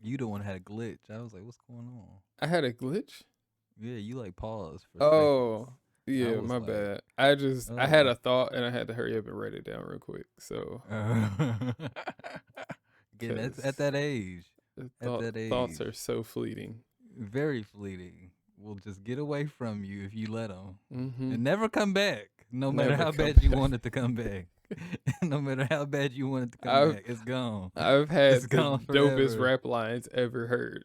You the one had a glitch. I was like, what's going on? I had a glitch. Yeah, you like paused for seconds. Oh, I yeah, was my like, bad. I had oh. a thought and I had to hurry up and write it down real quick. So, Again, that's because at that age. At that thoughts age. are so fleeting. Very fleeting. Will just get away from you if you let them. Mm-hmm. And never come back. No matter Never how come bad you back. want it to come back. No matter how bad you want it to come I've back. It's gone. I've It's had the gone dopest forever. rap lines ever heard,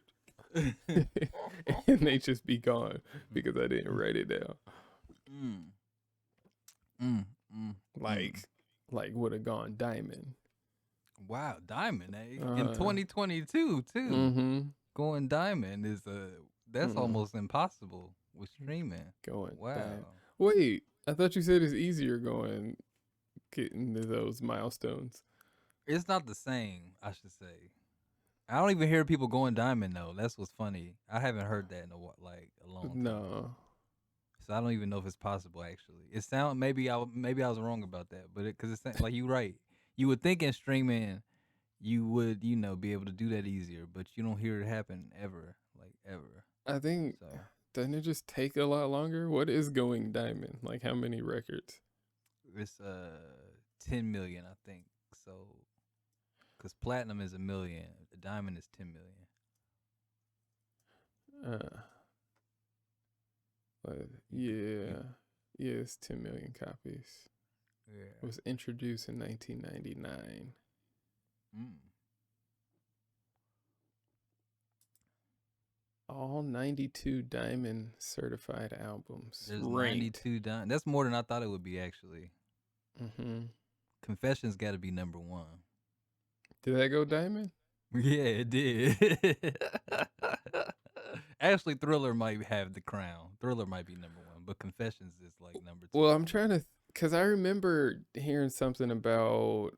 and they just be gone because I didn't write it down. Mm, mm, mm, mm. Like, would have gone diamond. Wow, diamond, eh? In Uh, 2022 too. mm-hmm. Going diamond is that's Mm. almost impossible with streaming. Going diamond. Wow. Wait, I thought you said it's easier getting to those milestones. It's not the same, I should say. I don't even hear people going diamond though. That's what's funny. I haven't heard that in a long time. No. So I don't even know if it's possible actually. It sound maybe I was wrong about that, but because it's like you right. You would think in streaming you would be able to do that easier, but you don't hear it happen ever, like ever. I think So doesn't it just take a lot longer? What is going diamond? Like how many records? it's 10 million, I think. So because platinum is 1 million, the diamond is 10 million. Uh, yeah, yeah, it's 10 million copies. It Yeah. was introduced in 1999. Mm. All 92 diamond certified albums There's ranked. 92 diamond. That's more than I thought it would be actually. Mm-hmm. Confessions got to be number one. Did that go diamond? Yeah, it did. Actually, Thriller might have the crown. Thriller might be number one, but Confessions is like number two Well, I'm for me. trying to, because I remember hearing something about,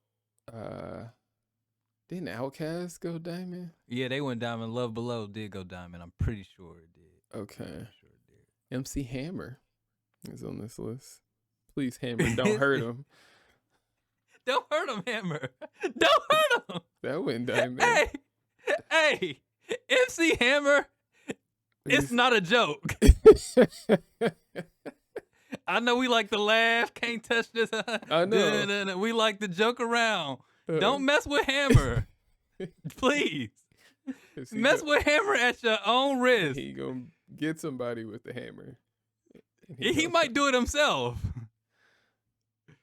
uh, didn't Outkast go diamond? Yeah, they went diamond. Love Below did go diamond. I'm pretty sure it did. Okay. Pretty sure MC Hammer is on this list. Please, Hammer, don't it hurt did. him. Don't hurt him, Hammer. Don't hurt him. That went diamond. Hey, hey, MC Hammer. It's not a joke. I know we like to laugh. Can't touch this. I know. We like to joke around. Don't mess with Hammer, please. Mess with Hammer at your own risk. He gonna get somebody with the hammer. He might do it himself.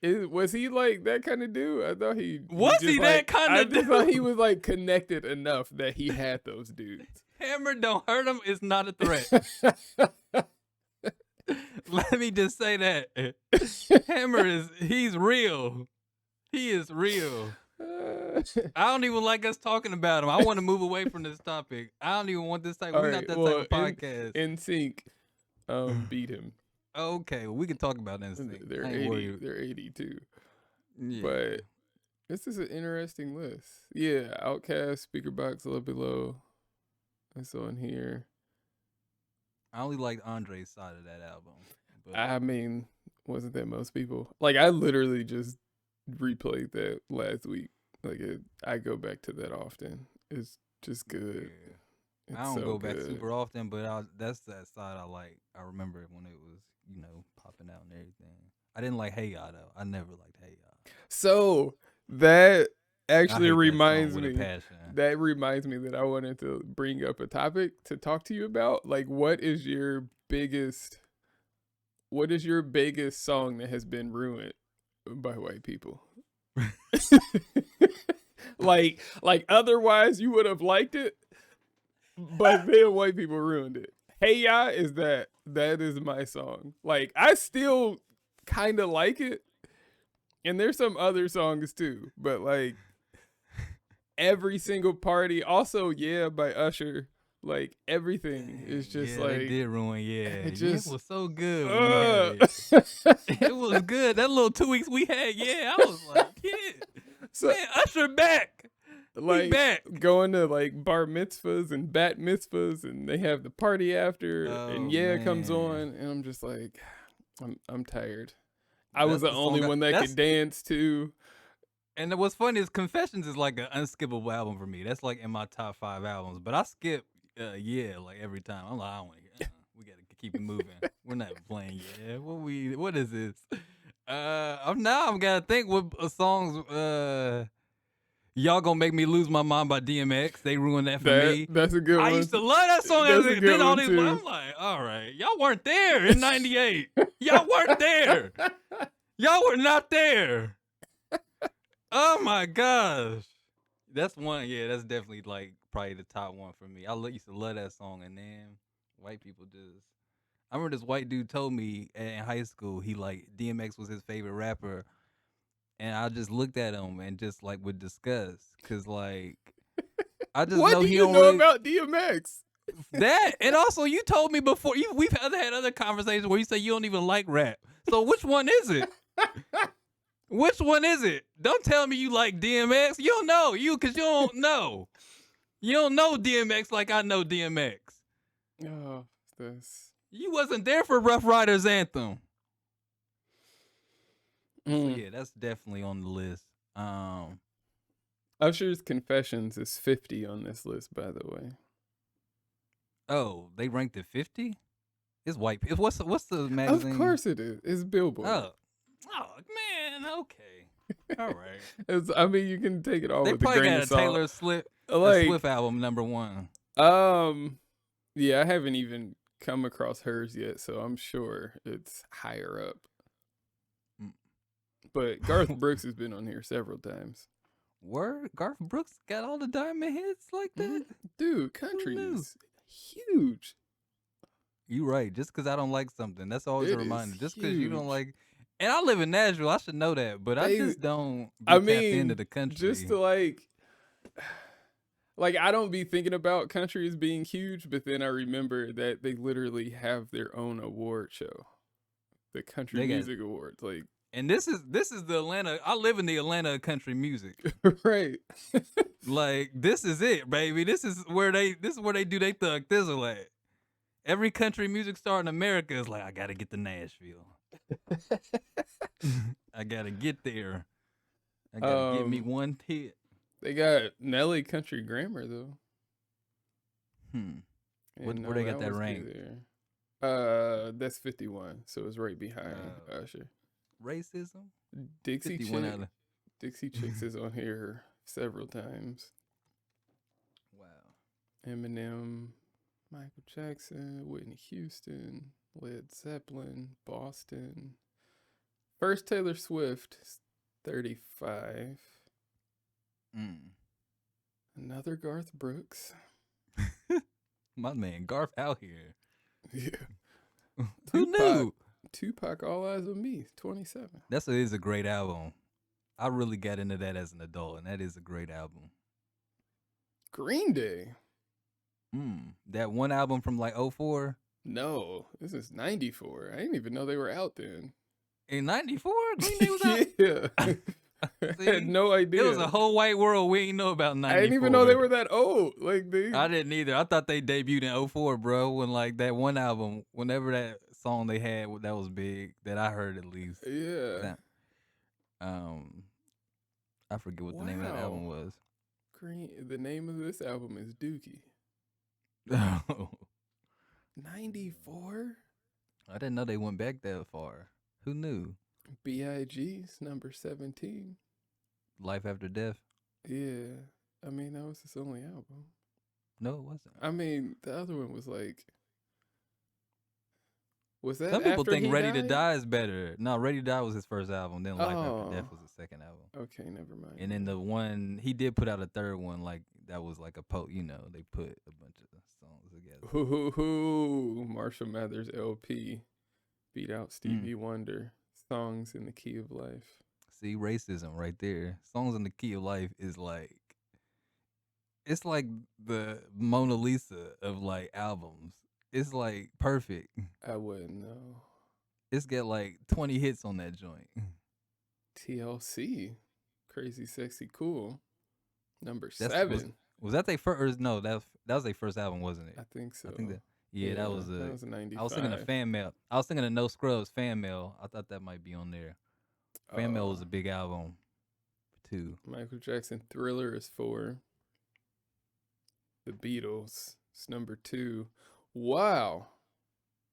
Was he like that kind of dude? I thought he Was he that kind I of just thought he dude? was like connected enough that he had those dudes. Hammer don't hurt him is not a threat. Let me just say that. Hammer he's real. He is real. I don't even like us talking about him. I want to move away from this topic. I don't even want this type. We're not that type of podcast. In sync, beat him. Okay, well, we can talk about that. They're 80. They're 82. Yeah. But this is an interesting list. Yeah, Outkast, Speaker Box, Love Below. That's on here. I only liked Andre's side of that album. But I mean, wasn't that most people? Like, I literally just replayed that last week. Like, I go back to that often. It's just good. Yeah. I don't go back super often, but that's that side I like. I remember when it was, popping out and everything. I didn't like Hey Ya though. I never liked Hey Ya. So that actually reminds reminds me. me. That reminds me that I wanted to bring up a topic to talk to you about. Like, what is your biggest song that has been ruined by white people? like otherwise you would have liked it, but then white people ruined it. Hey Ya is that is my song. Like, I still kind of like it, and there's some other songs too, but like every single party, also Yeah by Usher, like everything is just like it did ruin. it just was so good when you had it. It was good. That little 2 weeks we had, I was like, so, man, Usher back. Like back. Going to like bar mitzvahs and bat mitzvahs, and they have the party after, and it comes on, and I'm just like, I'm tired. I was the only one that could dance too. And what's funny is Confessions is like an unskippable album for me. That's like in my top 5 albums. But I skip Yeah like every time. I'm like, I don't want to hear. We gotta keep it moving. We're not playing Yeah. What is this? I'm gotta think what songs. Y'all Gonna Make Me Lose My Mind by DMX. They ruined that for me. That's a good I one. used to love that song. That's a Then good all one these, too. I'm like, all right, y'all weren't there in '98. Y'all weren't there. Y'all were not there. Oh my gosh. That's one. Yeah, that's definitely like probably the top one for me. Used to love that song, and then white people just. I remember this white dude told me in high school he like DMX was his favorite rapper, and I just looked at him and just like with disgust, cause like I just What know do he you don't know really about DMX? that, and also you told me before we've had other conversations where you say you don't even like rap. So which one is it? Which one is it? Don't tell me you like DMX. You don't know because you don't know. You don't know DMX like I know DMX. Oh, this. You wasn't there for Rough Riders Anthem. So yeah, that's definitely on the list. Usher's Confessions is 50 on this list, by the way. Oh, they ranked it 50? It's white. What's the magazine? Of course it is. It's Billboard. Oh man, okay. All right. I mean, you can take it all They with a probably grain got of a salt. Taylor Swift, Like, Swift album #1. Yeah, I haven't even come across hers yet, so I'm sure it's higher up. But Garth Brooks has been on here several times. Word? Garth Brooks got all the diamond hits like that? Dude, country is huge. You right. Just because I don't like something, that's always a reminder. Just because you don't huge. like, and I live in Nashville, I should know that, but I just don't tapped into the country. Just to like I don't be thinking about country as being huge, but then I remember that they literally have their own award show, the Country Music Awards. Like, and this is the Atlanta. I live in the Atlanta country music. Right. Like, this is it, baby. This is where they do they thug thizzle at. Every country music star in America is like, I gotta get to Nashville. I gotta get there. I gotta get me one hit. They got Nelly Country Grammar though. Where they got that ranked? That's 51, so it's right behind Usher. Racism? Dixie Chicks is on here several times. Wow. Eminem, Michael Jackson, Whitney Houston, Led Zeppelin, Boston. First Taylor Swift, 35. Another Garth Brooks. My man, Garth out here. Yeah. Who knew? Tupac, All Eyes on Me, 27. That is a great album. I really got into that as an adult, and that is a great album. Green Day. That one album from like 2004? No, this is 94. I didn't even know they were out then. In 94? Green Day was out? Yeah. I had no idea. It was a whole white world we didn't know about 94. I didn't even know they were that old. Like I didn't either. I thought they debuted in 2004, bro. When like that one album, whenever that song they had that was big, that I heard at least. Yeah. I forget what the name of that album was. The name of this album is Dookie. Oh. 94? I didn't know they went back that far. Who knew? B.I.G.'s number 17. Life After Death? Yeah. I mean, that was his only album. No, it wasn't. I mean, the other one was like... Was that Some people after think he Ready died? to Die is better. No, Ready to Die was his first album. Then Life After Death was his second album. Okay, never mind. And then the one, he did put out a third one, like, that was like a they put a bunch of songs together. Marshall Mathers LP beat out Stevie Wonder. Songs in the Key of Life. See, racism right there. Songs in the Key of Life is like, it's like the Mona Lisa of like albums. It's like perfect. I wouldn't know. It's got like 20 hits on that joint. TLC, Crazy Sexy Cool, number 7. Was that their first? No, that was their first album, wasn't it? I think so. I think that. Yeah, that was a 95. I was thinking of Fan Mail. I was thinking of No Scrubs Fan Mail. I thought that might be on there. Fan Mail was a big album. 2. Michael Jackson Thriller is 4. The Beatles is number 2. Wow.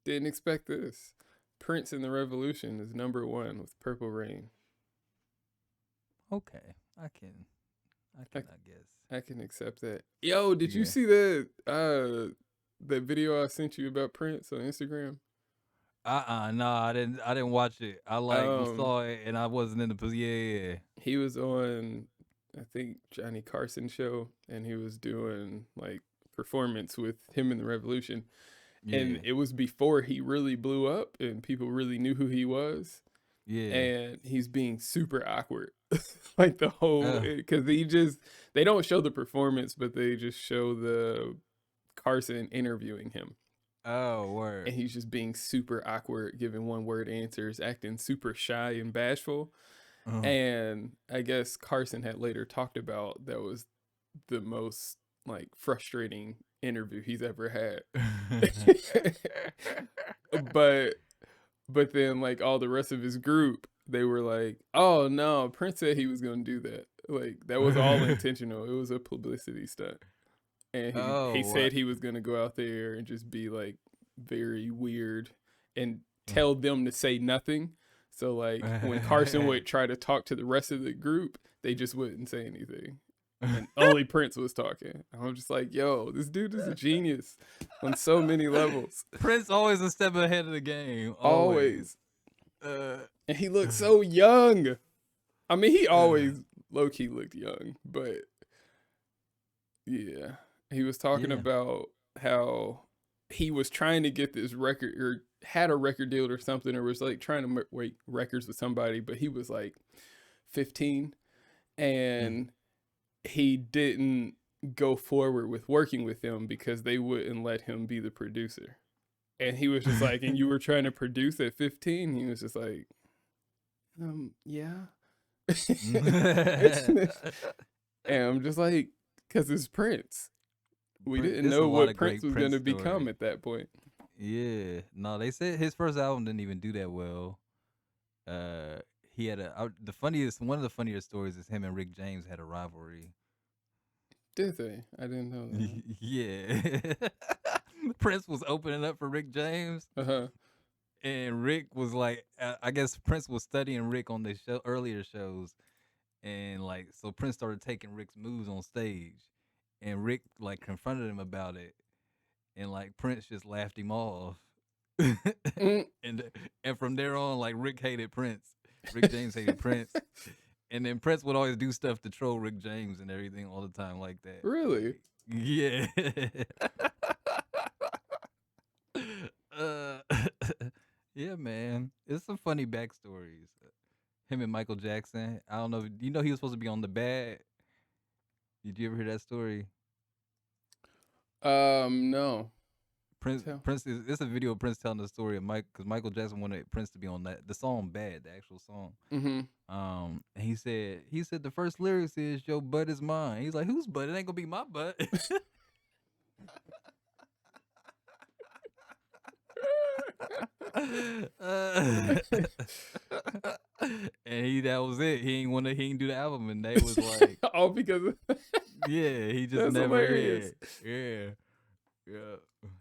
Didn't expect this. Prince and the Revolution is number 1 with Purple Rain. Okay, I guess. I can accept that. Yo, did you Yeah. see that video I sent you about Prince on Instagram? No, I didn't watch it. I Um, saw it and I wasn't in the position. Yeah. He was on, I think, Johnny Carson show, and he was doing like performance with him in the Revolution. And it was before he really blew up and people really knew who he was. Yeah. And he's being super awkward. Like the whole, because they don't show the performance, but they just show the Carson interviewing him. Oh, word. And he's just being super awkward, giving one word answers, acting super shy and bashful. And I guess Carson had later talked about that was the most like frustrating interview he's ever had. But then like all the rest of his group, they were like, oh no, Prince said he was gonna do that. Like that was all intentional. It was a publicity stunt. And he said he was gonna go out there and just be like very weird and tell them to say nothing. So like when Carson would try to talk to the rest of the group, they just wouldn't say anything. And only Prince was talking. I'm just like, yo, this dude is a genius on so many levels. Prince always a step ahead of the game. Always. And he looked so young. I mean, he always low-key looked young, but yeah. He was talking about how he was trying to get this record or had a record deal or something, or was like trying to make records with somebody, but he was like 15 and he didn't go forward with working with them because they wouldn't let him be the producer. And he was just like, and you were trying to produce at 15? He was just like, yeah. And I'm just like, because it's Prince. We didn't know what Prince was going to become at that point. Yeah. No, they said his first album didn't even do that well. He had one of the funniest stories is him and Rick James had a rivalry. Did they? I didn't know that. Yeah. Prince was opening up for Rick James. And Rick was like, I guess Prince was studying Rick on the earlier shows. And like, so Prince started taking Rick's moves on stage. And Rick like confronted him about it. And like Prince just laughed him off. And from there on, like Rick hated Prince. Rick James hated Prince. And then Prince would always do stuff to troll Rick James and everything all the time like that. Really? Yeah. Yeah, man. It's some funny backstories. Him and Michael Jackson. I don't know. You know he was supposed to be on The Bad. Did you ever hear that story? No. Prince it's a video of Prince telling the story of Mike, because Michael Jackson wanted Prince to be on the song Bad, the actual song. And he said the first lyrics is "Your butt is mine." He's like, whose butt? It ain't gonna be my butt. And that was it. He ain't do the album, and they was like, all because of yeah, he just That's never hilarious. had. Yeah.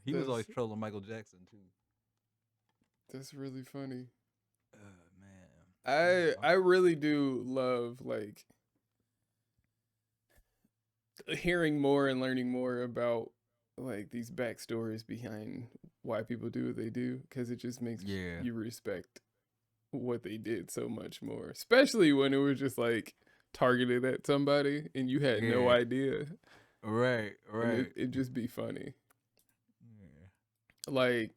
He was always trolling Michael Jackson too. That's really funny. Man. I really do love like hearing more and learning more about like these backstories behind why people do what they do, because it just makes you respect what they did so much more, especially when it was just like targeted at somebody and you had no idea. Right. It'd just be funny. Like,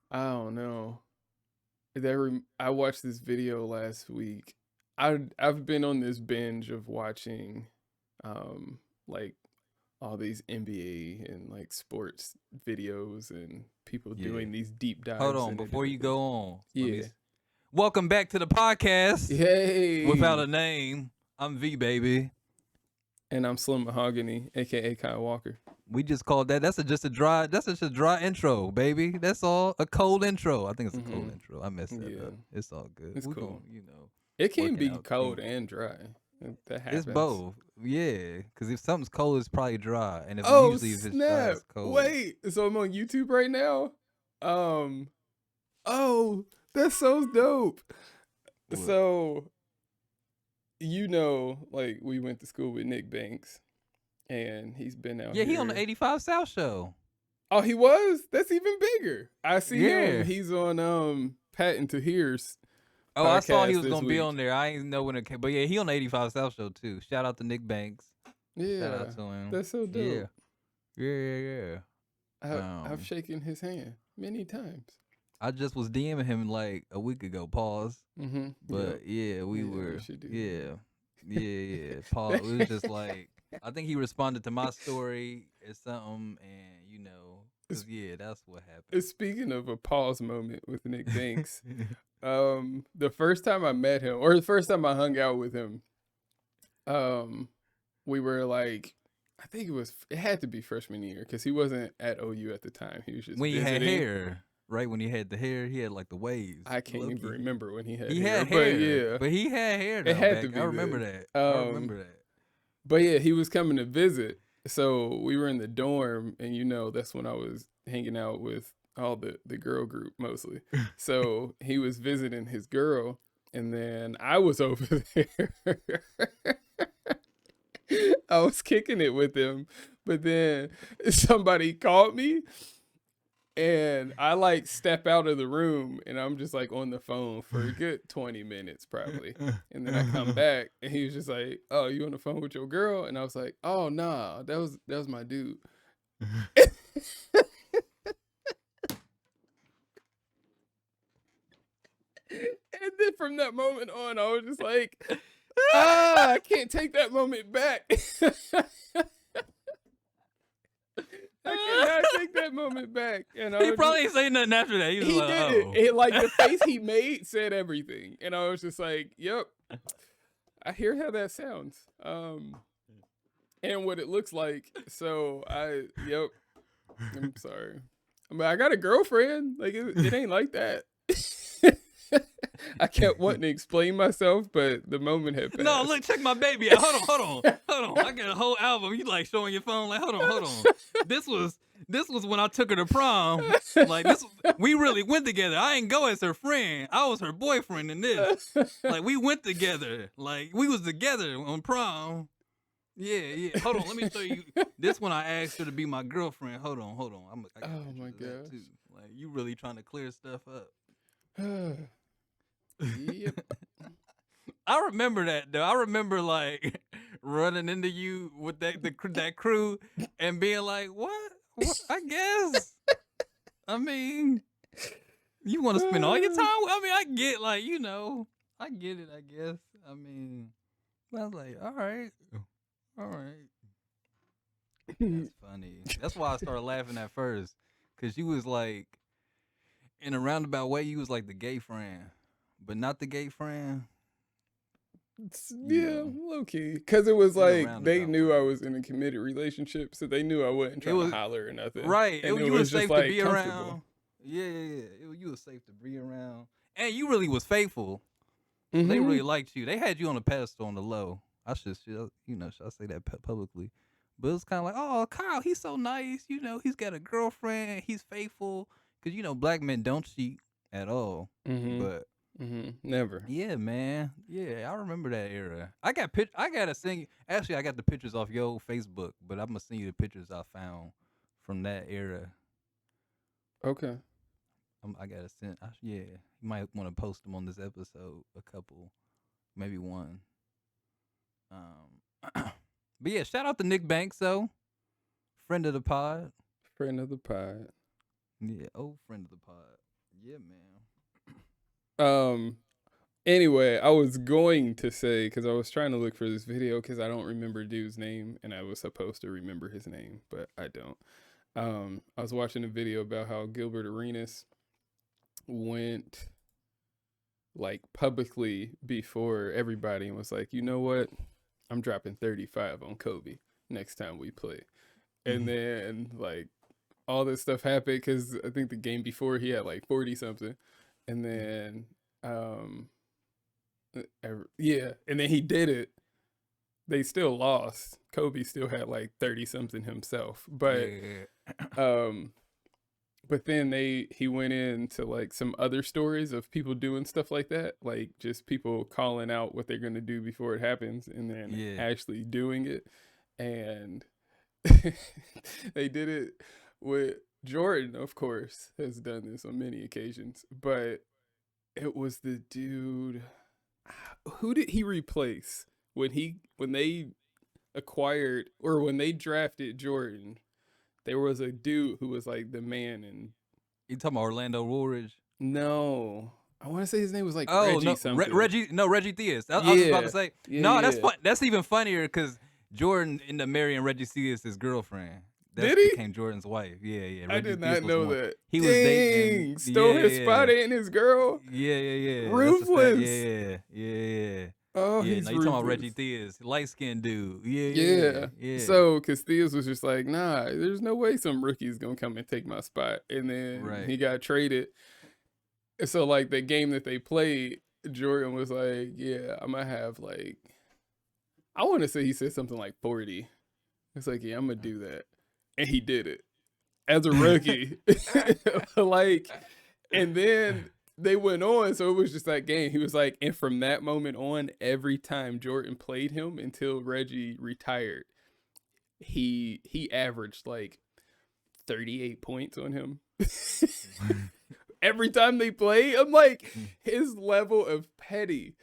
I don't know. I watched this video last week. I've been on this binge of watching like all these NBA and like sports videos and people doing these deep dives. Hold on, before you go on. Yeah. Welcome back to the podcast. Yay. Without a name. I'm V, baby. And I'm Slim Mahogany, aka Kyle Walker. We just called that. That's just a dry intro, baby. That's all. A cold intro. I think it's a cold intro. I messed that up. It's all good. It's cool. You know. It can working be out cold clean. and dry. That It's happens. both. Yeah, because if something's cold, it's probably dry, and Oh if it's dry, snap! it's cold. Wait, so I'm on YouTube right now. Um. Oh, that's so dope. What? So like we went to school with Nick Banks, and he's been out Yeah, he on the here. 85 South show. Oh, he was. That's even bigger. I see him. Yeah. He's on Patton Tahir's Oh, I saw he podcast was this gonna be week. on there. I ain't know when it came, but yeah, he on the 85 South show too. Shout out to Nick Banks. Shout Yeah, out to him. that's so Yeah, dope. yeah. I've shaken his hand many times. I just was DMing him like a week ago. Pause. Mm-hmm. Yep. But yeah, we Yeah, we were. should do Yeah. Pause. It was just like I think he responded to my story or something, and cause that. yeah, that's what happened. Speaking of a pause moment with Nick Banks, the first time I met him, or the first time I hung out with him, we were like, I think it had to be freshman year because he wasn't at OU at the time. He was just When he had visiting. hair, right? When he had the hair, he had like the waves. I can't even remember when he had He hair, had but hair, yeah, but he had hair. it Though, had to back. be. I remember then. that. I remember that. But yeah, he was coming to visit, so we were in the dorm, and that's when I was hanging out with all the girl group mostly. So he was visiting his girl, and then I was over there. I was kicking it with him, but then somebody called me, and I like step out of the room, and I'm just like on the phone for a good 20 minutes probably. And then I come back, and he was just like, "Oh, you on the phone with your girl?" And I was like, "Oh, nah, that was my dude." And then from that moment on, I was just like, I can't take that moment back. I cannot take that moment back. And He probably ain't saying nothing after that. He was like, did "Oh." it. Like the face he made said everything. And I was just like, yep. I hear how that sounds. And what it looks like. So yep. I'm sorry. I mean, I got a girlfriend. Like it ain't like that. I kept wanting to explain myself, but the moment had passed. No, look, check my baby out. Hold on. I got a whole album. You like showing your phone? Like, hold on. This was when I took her to prom. Like we really went together. I ain't go as her friend. I was her boyfriend in this. Like we went together. Like we was together on prom. Yeah. Hold on, let me show you. This one I asked her to be my girlfriend. Hold on. I got Oh my pictures of that gosh. too. Like you really trying to clear stuff up. Yep. I remember that though. I remember like running into you with that crew and being like, "What? I guess. I mean, you want to spend all your time? I mean, I get I get it. I guess. I mean, but I was like, all right. That's funny. That's why I started laughing at first, cause you was like, in a roundabout way, you was like the gay friend, but not the gay friend. Yeah, low key. Because it was In a like they roundabout knew I way. was in a committed relationship, so they knew I wasn't trying was to holler or nothing. right. And it You was was just safe like to be comfortable. around. Yeah. You was safe to be around, and you really was faithful. So Mm-hmm. they really liked you. They had you on the pedestal on the low. Should I say that publicly? But it's kind of like, oh, Kyle, he's so nice. He's got a girlfriend. He's faithful. Because black men don't cheat at all. Mm-hmm. But Never. yeah, man. Yeah, I remember that era. I gotta sing. Actually, I got the pictures off your Facebook, but I'm gonna send you the pictures I found from that era. Okay. I gotta send. Yeah, you might want to post them on this episode. A couple, maybe one. But yeah, shout out to Nick Banks, though, friend of the pod. Friend of the pod. Yeah, old friend of the pod. Yeah, man. Anyway, I was going to say, because I was trying to look for this video because I don't remember dude's name, and I was supposed to remember his name, but I don't. I was watching a video about how Gilbert Arenas went like publicly before everybody and was like, you know what? I'm dropping 35 on Kobe next time we play. And then like all this stuff happened because I think the game before he had like 40 something. And then Yeah, and then he did it. They still lost. Kobe still had like 30 something himself, Yeah. um, but then he went into like some other stories of people doing stuff like that, like just people calling out what they're gonna do before it happens, and then Yeah. actually doing it, and they did it with Jordan. Of course, has done this on many occasions, but it was the dude. Who did he replace when they acquired or when they drafted Jordan? There was a dude who was like the man, and You talking about Orlando Woolridge? no, I want to say his name was like Oh Reggie no, something. Reggie Theus. I was just about to Yeah, say yeah, no. That's yeah. fun. That's even funnier because Jordan ended up marrying Reggie Theus' girlfriend. That Did he? became Jordan's wife. Yeah, yeah. I Reggie did Theus not was the know one. that. He was dating. Dang, Yeah, stole his spot and his girl. yeah, yeah, yeah. That's a fact. Ruthless. Yeah. Oh, Yeah, he's no, you talking about Reggie ruthless. Theus, light skinned dude. Yeah. Yeah. So, cause Theus was just like, nah, there's no way some rookie's gonna come and take my spot. And then Right. he got traded. So, like the game that they played, Jordan was like, yeah, I'm gonna have like, I want to say he said something like 40. It's like, yeah, I'm gonna do that, and he did it as a rookie. Like, and then they went on, so it was just that game. He was like, and from that moment on, every time Jordan played him until Reggie retired, he averaged like 38 points on him. Every time they play, I'm like, his level of petty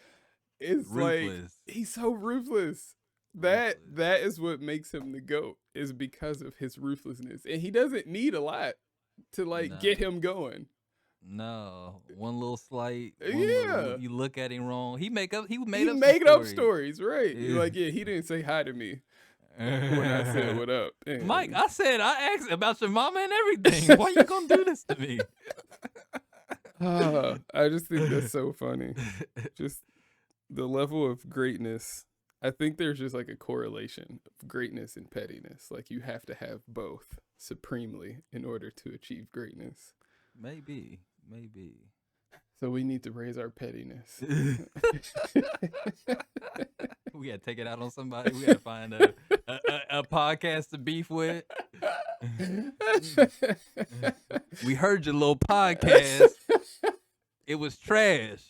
is like, Ruthless. he's so ruthless. That is what makes him the GOAT, is because of his ruthlessness. And he doesn't need a lot to like get him going. No, one little slight. Yeah. You look at him wrong. He made up stories, right? Yeah. You're like, yeah, he didn't say hi to me when I said what up. And Mike, I asked about your mama and everything. Why you gonna do this to me? I just think that's so funny. Just the level of greatness. I think there's just like a correlation of greatness and pettiness. Like you have to have both supremely in order to achieve greatness. Maybe. So we need to raise our pettiness. We gotta take it out on somebody. We gotta find a podcast to beef with. We heard your little podcast. It was trash.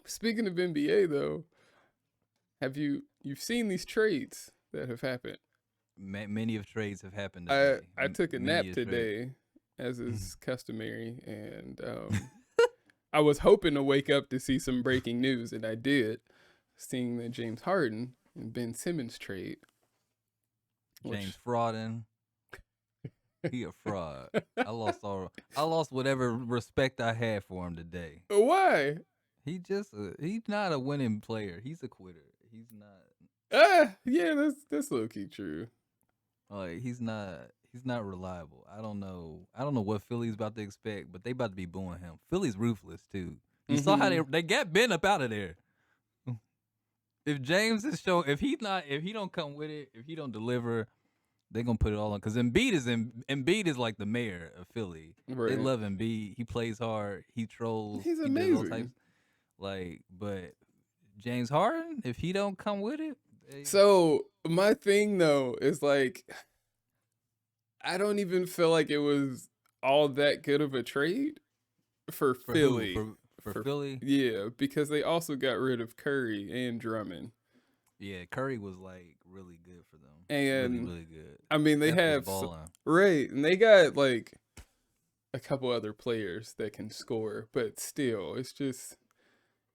Speaking of NBA though, you've seen these trades that have happened? Many of trades have happened today. I took a nap Many today, as is customary, and I was hoping to wake up to see some breaking news, and I did, seeing the James Harden and Ben Simmons trade. James frauding. He a fraud. I lost whatever respect I had for him today. Why? He's not a winning player. He's a quitter. He's not. Yeah, that's low key true. Like he's not reliable. I don't know what Philly's about to expect, but they about to be booing him. Philly's ruthless too. You saw how they got Ben up out of there. If James if he don't come with it, if he don't deliver, they're gonna put it all on. Because Embiid is like the mayor of Philly. Right. They love Embiid. He plays hard. He trolls. He's He amazing. does all types. But James Harden, if he don't come with it. So my thing though is like, I don't even feel like it was all that good of a trade for Philly. For Philly? Yeah, because they also got rid of Curry and Drummond. Yeah, Curry was like really good for them. And really good. I mean, they have right, and they got like a couple other players that can score, but still, it's just,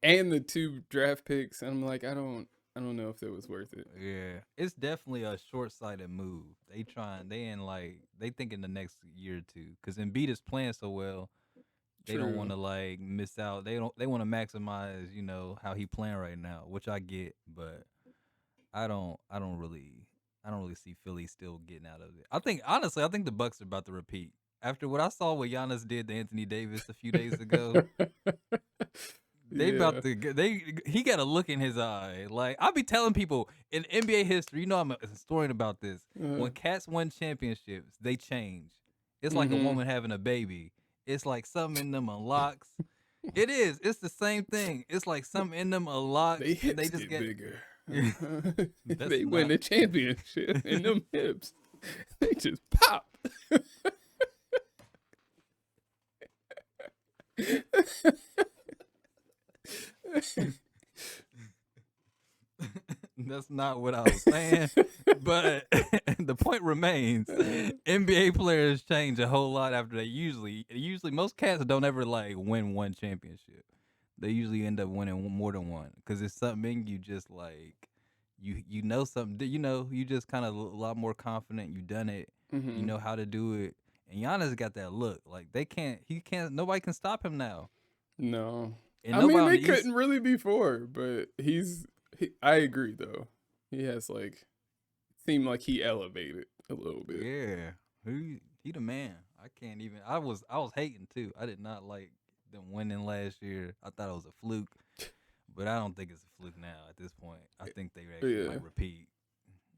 and the 2 draft picks. And I'm like, I don't know if it was worth it. Yeah, it's definitely a short-sighted move. They think in the next year or two, because Embiid is playing so well. They don't want to like miss out. They want to maximize, how he playing right now, which I get, but I don't really see Philly still getting out of it. I think the Bucks are about to repeat after what I saw what Giannis did to Anthony Davis a few days ago. He got a look in his eye. Like, I be telling people in NBA history, I'm a historian about this. When cats win championships, they change. It's like a woman having a baby. It's like something in them unlocks. It is. It's the same thing. It's like something in them a lot, They and they hips just get get. bigger. That's They win not. the championship in them hips. They just pop. That's not what I was saying. But the point remains: NBA players change a whole lot after they usually most cats don't ever like win one championship. They usually end up winning more than one because it's something you just like you know something you just kind of a lot more confident. You done it. You Hmm. know how to do it. And Giannis got that look. Like he can't. Nobody can stop him now. No. And I mean, nobody on they the East. couldn't really before, but I agree, though. He has, like, seemed like he elevated a little bit. Yeah, he the man. I can't even. I was hating too. I did not like them winning last year. I thought it was a fluke, but I don't think it's a fluke now. At this point, I think they actually Yeah. might repeat.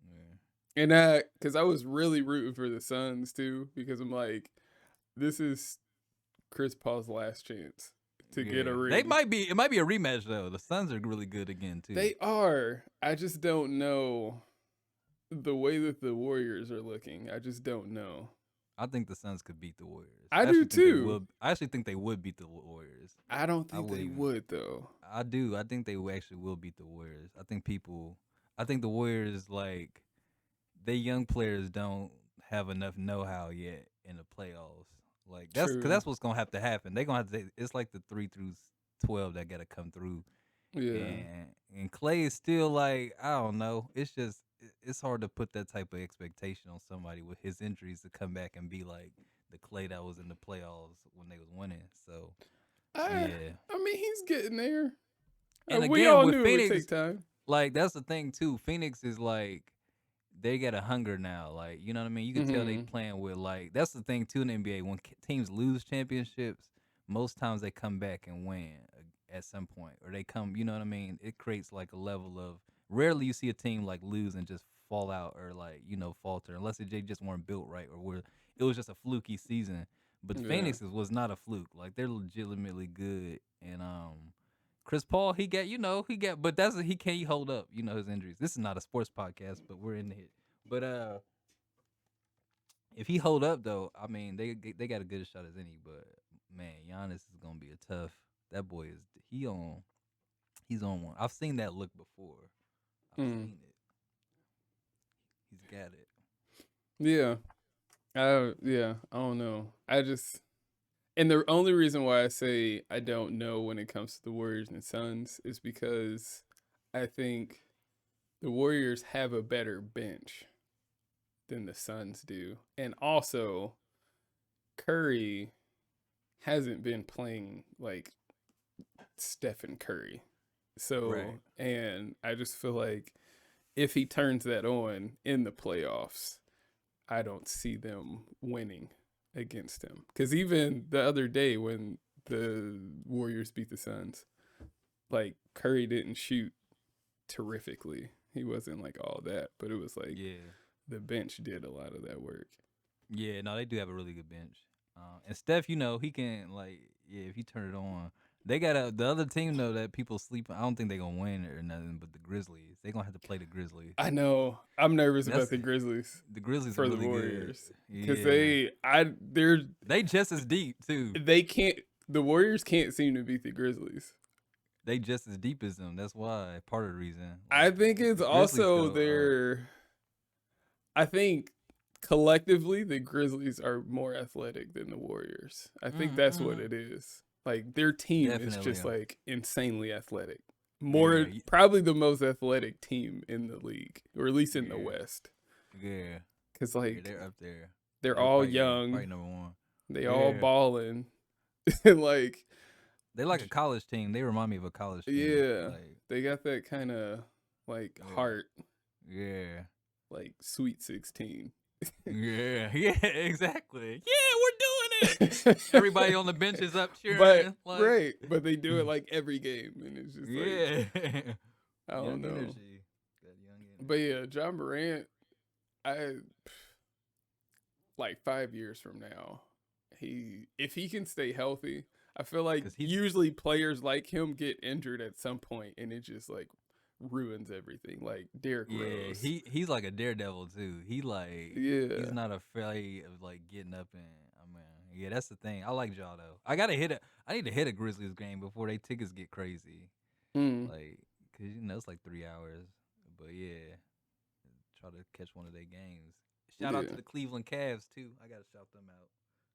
Yeah, And because I was really rooting for the Suns, too, because I'm like, this is Chris Paul's last chance to get yeah. a They ring. might be. It might be a rematch though. The Suns are really good again too. They are. I just don't know the way that the Warriors are looking. I just don't know. I think the Suns could beat the Warriors. I do Think they too. will. I actually think they would beat the Warriors. I don't I think would they even. would though. I do. I think they actually will beat the Warriors. I think the Warriors like they young players don't have enough know-how yet in the playoffs. Like True. that's what's gonna have to happen. They're gonna have to. It's like the 3 through 12 that gotta come through, Yeah. and Clay is still like I don't know. It's just it's hard to put that type of expectation on somebody with his injuries to come back and be like the Clay that was in the playoffs when they was winning. So I yeah, I mean he's getting there. and We again all with knew it would take Phoenix, time. like that's the thing too. Phoenix is like they got a hunger now. Like, you know what I mean? You can tell they Hmm. playing with like that's the thing too in the NBA. When teams lose championships, most times they come back and win at some point, or they come. You know what I mean? It creates like a level of. Rarely you see a team like lose and just fall out or like falter, unless they just weren't built right or were it was just a fluky season. But Yeah. Phoenix was not a fluke. Like they're legitimately good, and Chris Paul, but he can't hold up, his injuries. This is not a sports podcast, but we're in it. But if he hold up though, I mean they got a good shot as any. But man, Giannis is gonna be a tough. That boy is he's on one. I've seen that look before. I've Mm. seen it. He's got it. Yeah. Yeah. I don't know. And the only reason why I say I don't know when it comes to the Warriors and Suns is because I think the Warriors have a better bench than the Suns do. And also, Curry hasn't been playing like Stephen Curry. Right. And I just feel like if he turns that on in the playoffs, I don't see them winning against him. Because even the other day when the Warriors beat the Suns, like Curry didn't shoot terrifically. He wasn't like all that, but it was like Yeah. the bench did a lot of that work. Yeah. No, they do have a really good bench. And Steph, he can if you turn it on. They got the other team though that people sleep. I don't think they're gonna win or nothing. But the Grizzlies, they're gonna have to play the Grizzlies. I know. I'm nervous That's about the Grizzlies the Grizzlies are for the really good. Warriors because Yeah, they just as deep too. they can't. The Warriors can't seem to beat the Grizzlies. They just as deep as them. That's why part of the reason. I Like think it's the Grizzlies also though are their. I think collectively the Grizzlies are more athletic than the Warriors. I think that's what mm, it is. Like their team is definitely. just like insanely athletic. Yeah, More probably the most athletic team in the league, or at least in the yeah, West. yeah, Cause yeah. like They're up there. they're They're all probably young, probably number one. they all Yeah, balling, and like they like a college team. They remind me of a college team. yeah, Like they got that kind of like yeah, heart, yeah. like Sweet 16. Yeah, yeah, exactly. Yeah, we're doing it. Everybody on the bench is up But cheering. Like, right, but they do it like every game, and it's just like yeah, I don't young know. energy. That young But energy. yeah, John Morant, I like 5 years from now, if he can stay healthy, I feel like 'Cause he's usually players like him get injured at some point, and it just like ruins everything. Like Derrick yeah, Rose. he's like a daredevil too. He's Yeah. not afraid of like getting up and I mean, yeah, that's the thing. I like Ja though. I need to hit a Grizzlies game before they tickets get crazy. Mm. Like, cause it's like 3 hours. But yeah, try to catch one of their games. Shout out to Yeah. the Cleveland Cavs too. I gotta shout them out.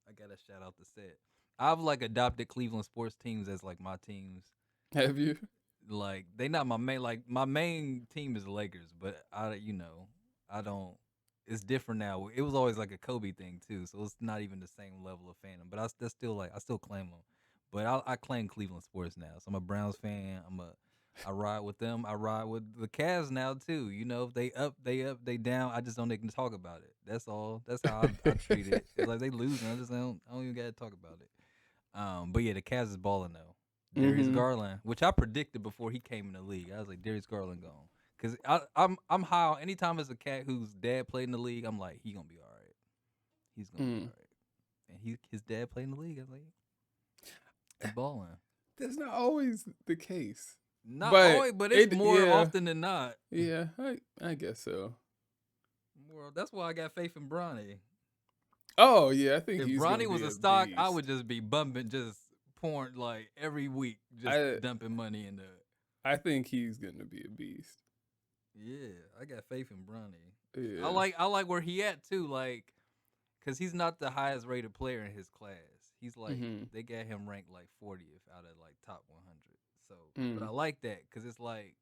I gotta shout out the set. I've like adopted Cleveland sports teams as like my teams. Have you? Like they not my main. Like my main team is the Lakers, but I don't. It's different now. It was always like a Kobe thing too, so it's not even the same level of fandom. But that's still like I still claim them. But I claim Cleveland sports now. So I'm a Browns fan. I ride with them. I ride with the Cavs now too. You know, if they up, they up, they down. I just don't even talk about it. That's all. That's how I treat it. It's like they losing. I don't even gotta talk about it. But yeah, the Cavs is balling though. Darius Mm-hmm. Garland, which I predicted before he came in the league. I was like, Darius Garland gone. Cause I'm high. Anytime there's a cat whose dad played in the league, I'm like, he gonna be all right. He's gonna be all Mm. right. And his dad played in the league. I was like, he's balling. That's not always the case. Not But always, but it's more yeah. often than not. Yeah, I guess so. More, that's why I got faith in Bronny. Oh yeah, I think If he's Bronny gonna was be a stock, I beast. would just be bumping, just pouring like every week, just I dumping money into it. I think he's gonna be a beast. Yeah, I got faith in Bronny. Yeah. I like where he at too, like, cause he's not the highest rated player in his class. He's like they got him ranked like 40th out of like top 100. So, but I like that because it's like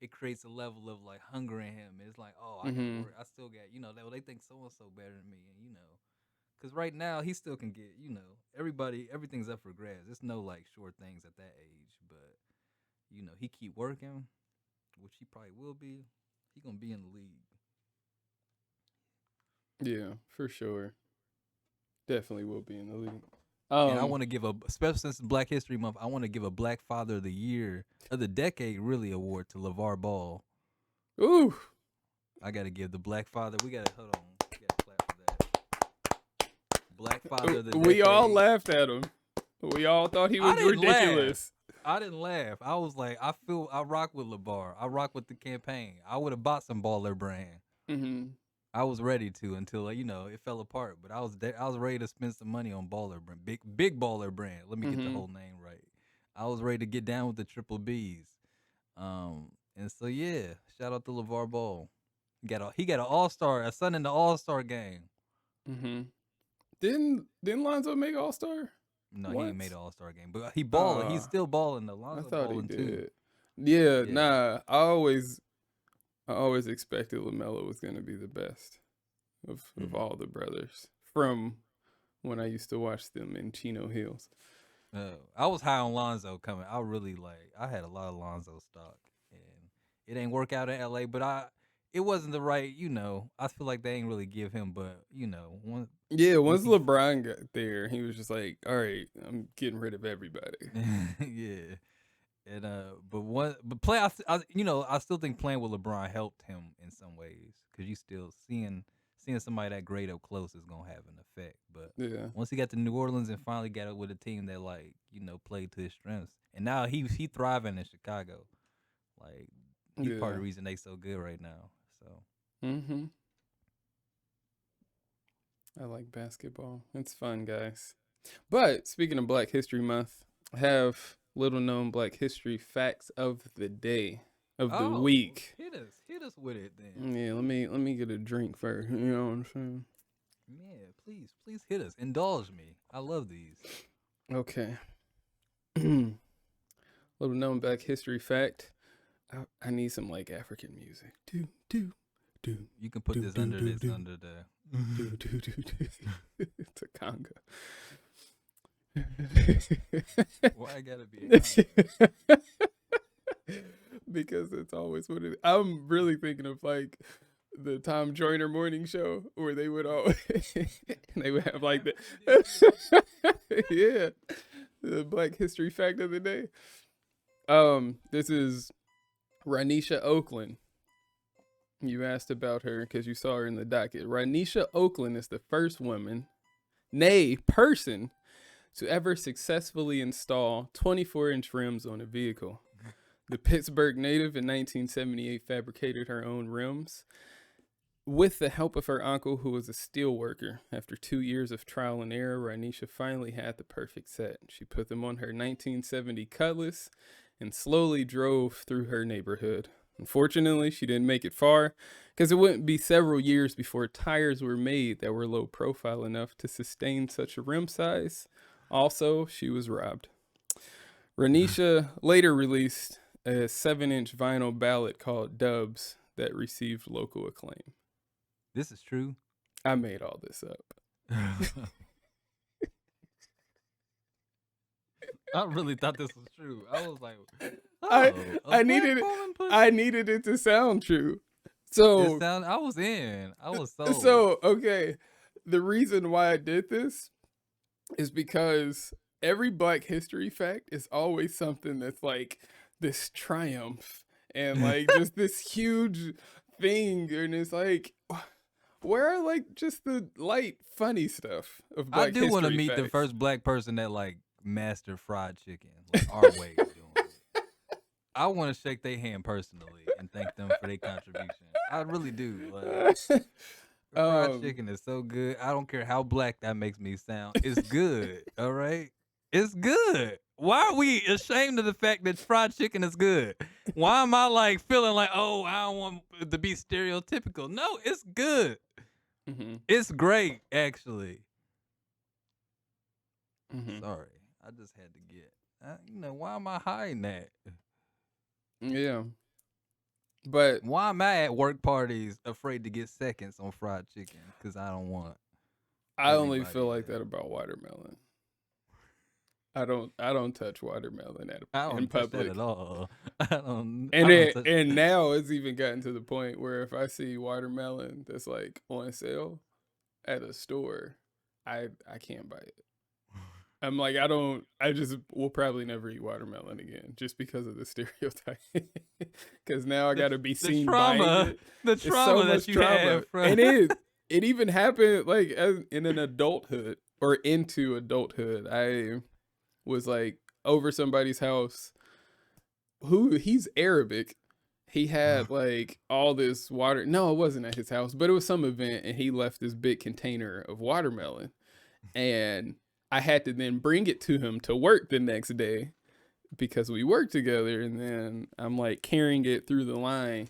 it creates a level of like hunger in him. It's like, oh, I can work. I still got they think so and so better than me, and cause right now he still can get everything's up for grabs. There's no like sure things at that age, but he keep working, which he probably will be. He gonna be in the league. Yeah, for sure. Definitely will be in the league. And I want to give especially since it's Black History Month, I want to give a Black Father of the Year, of the Decade, really award to LeVar Ball. Ooh. I got to give the Black Father. Hold on. We got to clap for that. Black Father of the Decade. We all laughed at him. We all thought he was ridiculous. I didn't laugh. I was like, I rock with LeVar. I rock with the campaign. I would have bought some Baller brand. Mm-hmm. I was ready to until it fell apart. But I was ready to spend some money on Baller brand, big Baller brand. Let me get the whole name right. I was ready to get down with the triple B's. And so yeah, shout out to LeVar Ball. He got an All-Star, a son in the All-Star game. Mm-hmm. Didn't Lonzo make All-Star? No, he ain't made an All-Star game, but he balling. He's still balling though. I Lonzo thought he balling did. too. Yeah, nah. I always expected LaMelo was gonna be the best of all the brothers from when I used to watch them in Chino Hills. I was high on Lonzo coming. I had a lot of Lonzo stock, and it ain't work out in LA. But it wasn't the right. I feel like they ain't really give him. But once LeBron got there, he was just like, "All right, I'm getting rid of everybody." yeah. And I still think playing with LeBron helped him in some ways because you still seeing somebody that great up close is gonna have an effect. But Yeah. once he got to New Orleans and finally got it with a team that played to his strengths, and now he thriving in Chicago, like he's part of the reason they so good right now. So. Mm-hmm. I like basketball. It's fun, guys. But speaking of Black History Month, I have little known Black History facts of the day, of the week. Hit us with it then. Yeah, let me get a drink first. You know what I'm saying? Yeah, please hit us. Indulge me. I love these. Okay. Little known Black History fact. I need some like African music. You can put this under the. It's a conga. Why I gotta be a conga? Because it's always what it is. I'm really thinking of like the Tom Joyner morning show where they would all they would have like the yeah, the Black History fact of the day. This is Ranisha Oakland. You asked about her because you saw her in the docket. Ranisha Oakland is the first woman, nay, person, to ever successfully install 24-inch rims on a vehicle. The Pittsburgh native in 1978 fabricated her own rims with the help of her uncle, who was a steel worker. After 2 years of trial and error, Ranisha finally had the perfect set. She put them on her 1970 Cutlass and slowly drove through her neighborhood. Unfortunately, she didn't make it far because it wouldn't be several years before tires were made that were low profile enough to sustain such a rim size. Also, she was robbed. Ranisha later released a 7-inch vinyl ballad called Dubs that received local acclaim. This is true. I made all this up. I really thought this was true. I was like, I a needed black woman put- I needed it to sound true. So It sound, I was in. I was sold. So, okay. The reason why I did this is because every Black History fact is always something that's like this triumph and like just this huge thing. And it's like, where are like just the light, funny stuff of Black History I do want to meet the facts? first black person that like mastered fried chicken, like our way of doing it. I want to shake their hand personally and thank them for their contribution. I really do. Like, fried chicken is so good. I don't care how black that makes me sound. It's good. All right, it's good. Why are we ashamed of the fact that fried chicken is good? Why am I like feeling like, oh, I don't want it to be stereotypical? No, it's good. Mm-hmm. It's great, actually. Mm-hmm. Sorry, I just had to get. Why am I hiding that? Yeah. But Why am I at work parties afraid to get seconds on fried chicken? Because I don't want. I only everybody feel like to- that about watermelon. I don't touch watermelon I don't in touch public that at all. I don't. And I don't it, touch and that. now it's even gotten to the point where if I see watermelon that's like on sale at a store, I can't buy it. I'm like, I just will probably never eat watermelon again just because of the stereotype. Because now I got to be seen buying it. The It's trauma that you have, and it even happened like in an adulthood or into adulthood. I was like over somebody's house he's Arabic. He had like all this water. No, it wasn't at his house, but it was some event and he left this big container of watermelon. And I had to then bring it to him to work the next day because we worked together. And then I'm like carrying it through the line.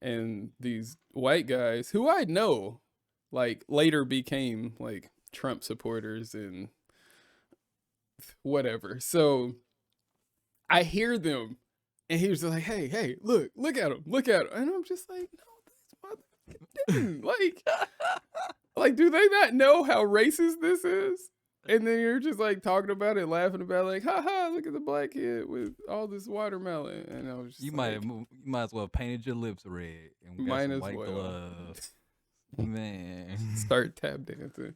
And these white guys who I know like later became like Trump supporters and whatever. So I hear them and he was like, hey, look at him. And I'm just like, no, this motherfucker didn't. Like, do they not know how racist this is? And then you're just like talking about it, laughing about it, like, haha, look at the black kid with all this watermelon. And I was just You like, might as well have painted your lips red and got Might some as white well. gloves. Man. start tap dancing.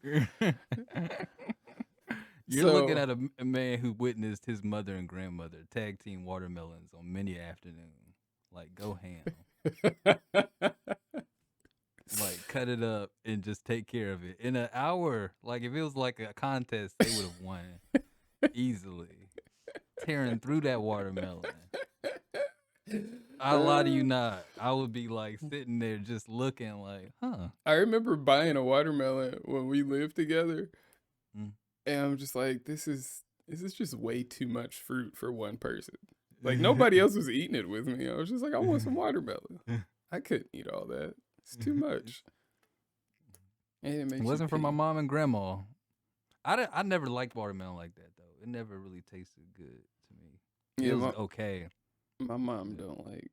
You're looking at a man who witnessed his mother and grandmother tag team watermelons on many afternoons. Like, go ham. Like, cut it up and just take care of it. In an hour, like, if it was like a contest, they would have won easily. Tearing through that watermelon. I lie to you not. I would be, like, sitting there just looking like, huh. I remember buying a watermelon when we lived together. Mm. And I'm just like, this is just way too much fruit for one person. Like, nobody else was eating it with me. I was just like, I want some watermelon. I couldn't eat all that. It's too much. And it makes It you wasn't for my pee. mom and grandma. I never liked watermelon like that, though. It never really tasted good to me. Yeah, It was okay. my mom don't like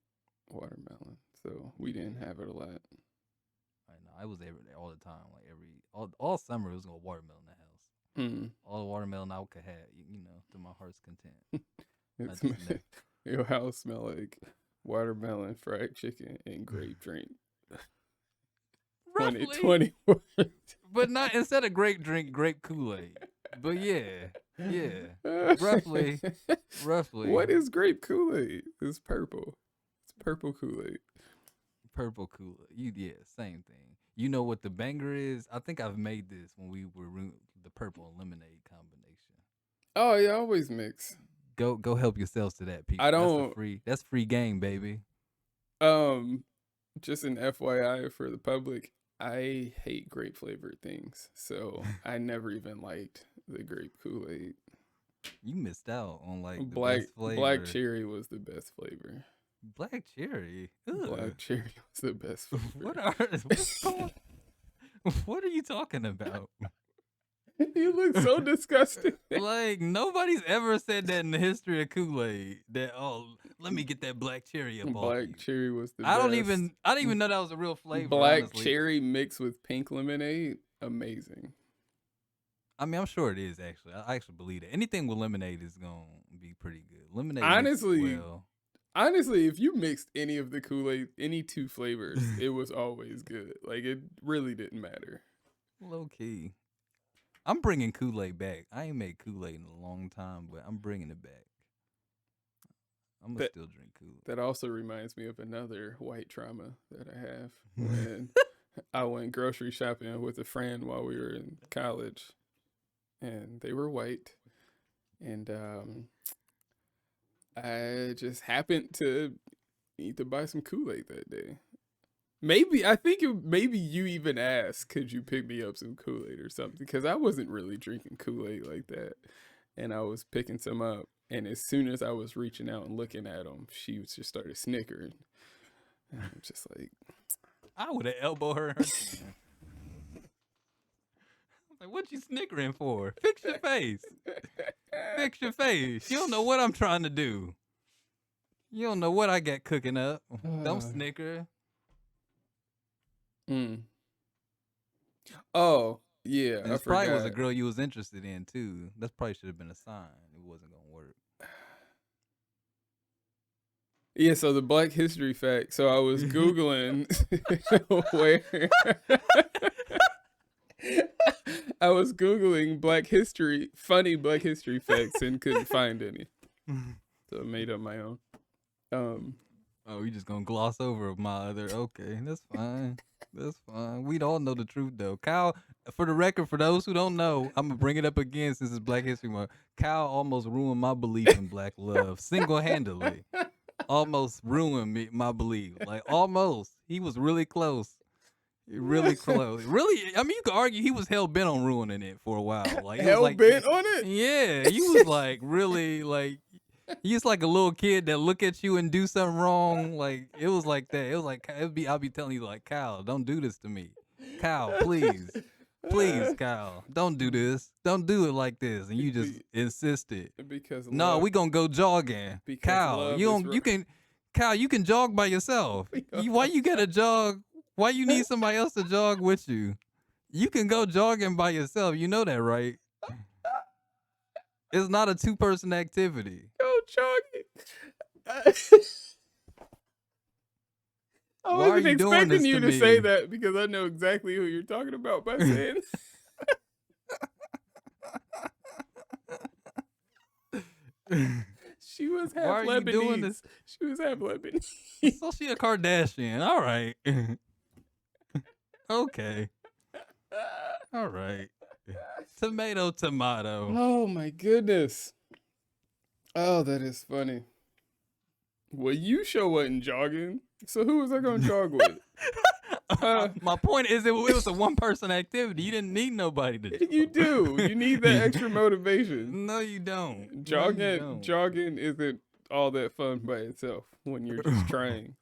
watermelon, so we didn't have it a lot. I know. I was every day, all the time. Like, all summer, it was going watermelon in the house. Mm. All the watermelon I could have, to my heart's content. It's, just never- your house smell like watermelon, fried chicken, and grape drink. Roughly. 2020. But not instead of grape drink, grape Kool-Aid. But yeah. Roughly. What is grape Kool-Aid? It's purple. It's purple Kool-Aid. Purple Kool-Aid. Yeah, same thing. You know what the banger is? I think I've made this when we were the purple and lemonade combination. Oh yeah, I always mix. Go help yourselves to that, I people. don't. That's free game, baby. Um, just an FYI for the public, I hate grape flavored things, so I never even liked the grape Kool-Aid. You missed out on like the Black best black flavor. cherry was the best flavor. Black cherry. Ugh. Black cherry was the best flavor. What's going? What are you talking about? You look so disgusting. Like nobody's ever said that in the history of Kool-Aid. That let me get that black cherry up off Black you. cherry was the I don't best. even know that was a real flavor. Black Honestly, cherry mixed with pink lemonade, amazing. I mean, I'm sure it is actually. I actually believe it. Anything with lemonade is gonna be pretty good. Lemonade mixes Honestly, well. Honestly, if you mixed any of the Kool-Aid, any two flavors, it was always good. Like it really didn't matter. Low key. I'm bringing Kool-Aid back. I ain't made Kool-Aid in a long time, but I'm bringing it back. I'm gonna That still drink Kool-Aid. that also reminds me of another white trauma that I have when I went grocery shopping with a friend while we were in college, and they were white, and I just happened to need to buy some Kool-Aid that day. Maybe maybe you even asked, could you pick me up some Kool-Aid or something? Because I wasn't really drinking Kool-Aid like that, and I was picking some up. And as soon as I was reaching out and looking at them, she just started snickering. And I'm just like, I would have elbowed her in her chin. Like, what you snickering for? Fix your face. Fix your face. You don't know what I'm trying to do. You don't know what I got cooking up. Don't snicker. Oh, yeah, And I this probably was a forgot. girl you was interested in too. That probably should have been a sign. It wasn't gonna work. Yeah, so the Black History fact. So I was Googling where I was Googling funny Black History facts and couldn't find any. So I made up my own. Oh, you just gonna gloss over my other? Okay, that's fine. That's fine. We'd all know the truth though. Kyle, for the record, for those who don't know, I'm gonna bring it up again since it's Black History Month. Kyle almost ruined my belief in black love single-handedly. Almost ruined my belief. Like almost. He was really close. Really close. Really, I mean, you could argue he was hell bent on ruining it for a while. Like he was Hell like, bent on it? yeah, he was like really like. He's like a little kid that look at you and do something wrong. Like it was like that. It was like I'll be telling you like, Kyle, don't do this to me. Kyle, please. Please, Kyle, don't do this. Don't do it like this. And you just insisted. Because No, love, we gonna go jogging. because Kyle, love you is don't you can Kyle, you can jog by yourself. Why you gotta jog? Why you need somebody else to jog with you? You can go jogging by yourself. You know that, right? It's not a two-person activity. go jogging. I Why are wasn't you doing expecting this you to to say me? that because I know exactly who you're talking about by saying. She was half Why are you doing Lebanese. this? She was half Lebanese. So she a Kardashian. All right. Okay. All right. Tomato, tomato. Oh my goodness. Oh, that is funny. Well, you sure wasn't jogging. So who was I gonna jog with? My point is, it was a one-person activity. You didn't need nobody to jog. You do. You need that extra motivation. No, you don't. Jogging isn't all that fun by itself when you're just trying.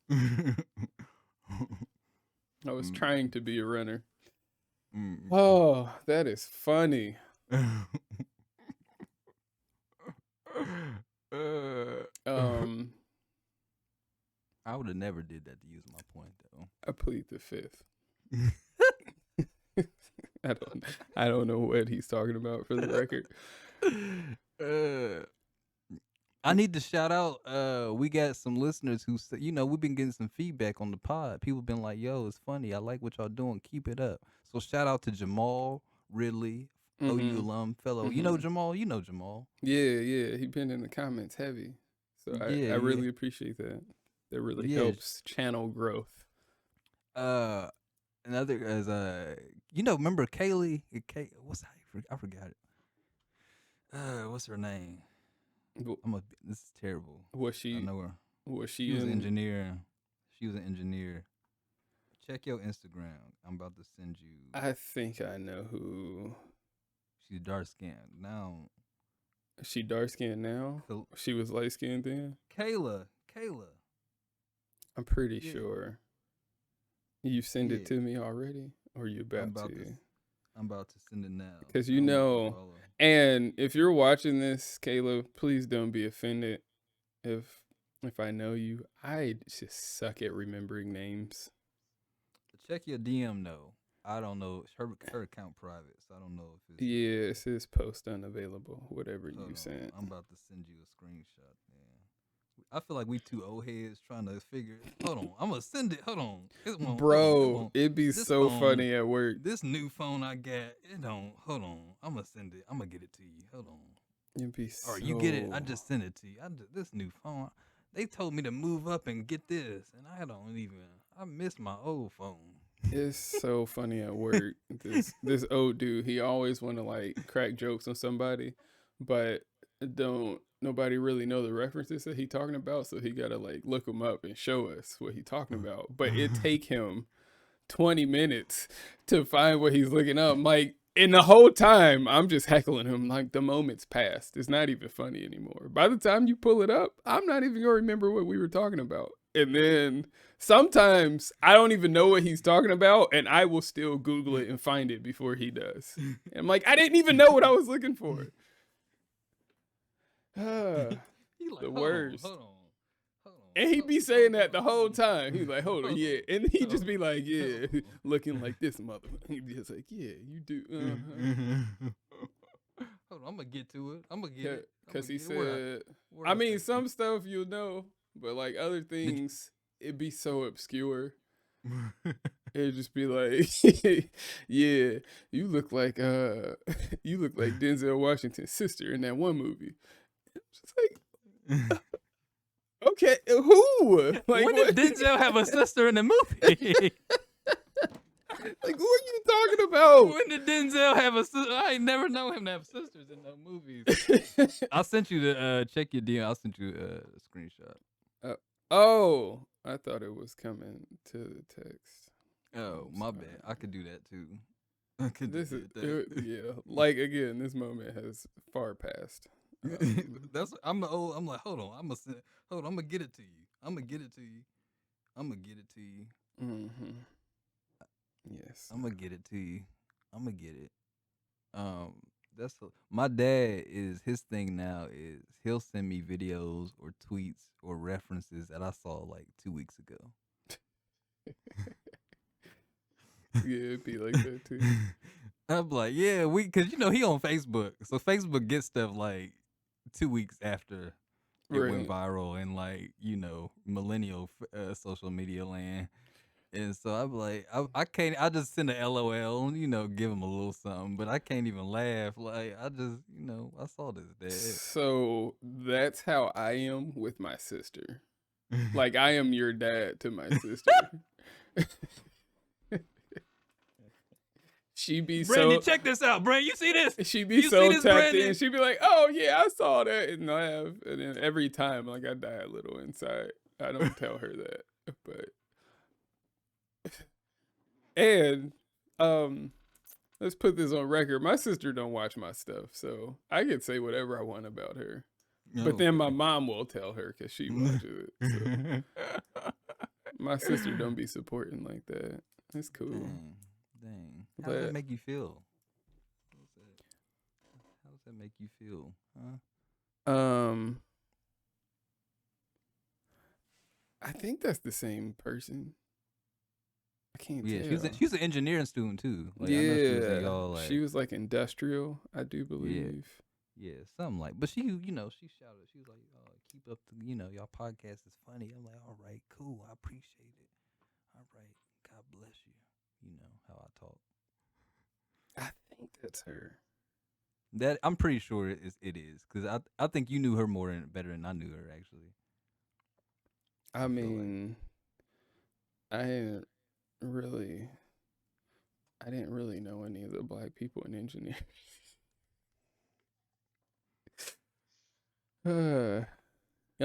I was trying to be a runner. Oh, that is funny. I would have never did that to use my point though. I plead the fifth. I don't know what he's talking about for the record. I need to shout out. We got some listeners who say, we've been getting some feedback on the pod. People been like, "Yo, it's funny. I like what y'all doing. Keep it up." So shout out to Jamal Ridley, OU alum fellow. You know Jamal. You know Jamal. Yeah. He been in the comments heavy. So I really appreciate that. That really helps channel growth. Another is remember Kaylee? I forgot it. What's her name? W- This is terrible. Was I she know her. was She she was an in? engineer. She was an engineer. Check your Instagram. I'm about to send you. I think I know who. She's dark skinned now. Is she dark skinned now? She was light skinned then. Kayla. I'm pretty Yeah, sure you send it yeah. to me already, or you I'm about about to. to? I'm about to send it now. Because I you don't know if you know, follow. and if you're watching this, Caleb, please don't be offended if I know you. I just suck at remembering names. Check your DM though. I don't know. Her account private, so I don't know if it's. Yeah, it says post unavailable. Whatever Hold you on. sent. I'm about to send you a screenshot. Man, I feel like we two old heads trying to figure. Hold on. I'm gonna send it. Hold on. It won't. Hold on. It Bro, won't. it'd be This so phone. funny at work. This new phone I got. It don't. Hold on. I'm gonna send it. I'm gonna get it to you. Hold on. It'd be so. Or you get it. I just sent it to you. This new phone. They told me to move up and get this, and I don't even. I miss my old phone. It's so funny at work. This old dude, he always want to like crack jokes on somebody, but don't nobody really know the references that he talking about. So he gotta like look them up and show us what he talking about. But it take him 20 minutes to find what he's looking up. Like, and the whole time I'm just heckling him. Like the moment's passed. It's not even funny anymore. By the time you pull it up, I'm not even gonna remember what we were talking about. And then sometimes I don't even know what he's talking about, and I will still Google it and find it before he does. And I'm like, I didn't even know what I was looking for. The Like, worst. Hold on. And he be saying that the whole time. He's like, hold on, yeah. And he just be like, yeah, looking like this mother. He be just like, yeah, you do. Hold on, I'm gonna get to it. I'm gonna get it. Because he said, I mean, some stuff you'll know, but like other things, it'd be so obscure. It'd just be like, yeah, you look like Denzel Washington's sister in that one movie. Just like, okay, who? Like, when did Denzel have a sister in the movie? Like, who are you talking about? When did Denzel have a sister? I ain't never known him to have sisters in no movies. I sent you the check your DM. I sent you a screenshot. Oh, I thought it was coming to the text. Oh, my bad. I could do that too. I could This do is that. yeah. Like again, this moment has far passed. I'm like, hold on. I'm gonna get it to you. I'm gonna get it to you. Mm-hmm. Yes. I'm gonna get it to you. I'm gonna get it. My dad is his thing now is he'll send me videos or tweets or references that I saw like 2 weeks ago. Yeah, it'd be like that too. I'm like, yeah, cause he on Facebook, so Facebook gets stuff like 2 weeks after it went viral and like millennial social media land. And so I'm like, I can't. I just send a LOL, give him a little something, but I can't even laugh. Like I just, I saw this dad. So that's how I am with my sister. Like I am your dad to my sister. She be Brandon, check this out, Brandon. You see this? She be so tapped in. She be like, "Oh yeah, I saw that," and laugh. And then every time, like I die a little inside. I don't tell her that, but. And let's put this on record. My sister don't watch my stuff, so I can say whatever I want about her. But then my mom will tell her because she watches it. So. My sister don't be supporting like that. It's cool. Dang. How does that make you feel? How does that make you feel? Huh? I think that's the same person. I can't tell. She was an engineering student too. Like, yeah, I know she was like industrial, I do believe. Yeah, something like. But she, she shouted. She was like, "Keep up the, y'all podcast is funny." I'm like, "All right, cool. I appreciate it. All right, God bless you." You know how I talk. I think that's her. That I'm pretty sure it is because I think you knew her better than I knew her actually. I mean, I didn't really know any of the black people in engineering. I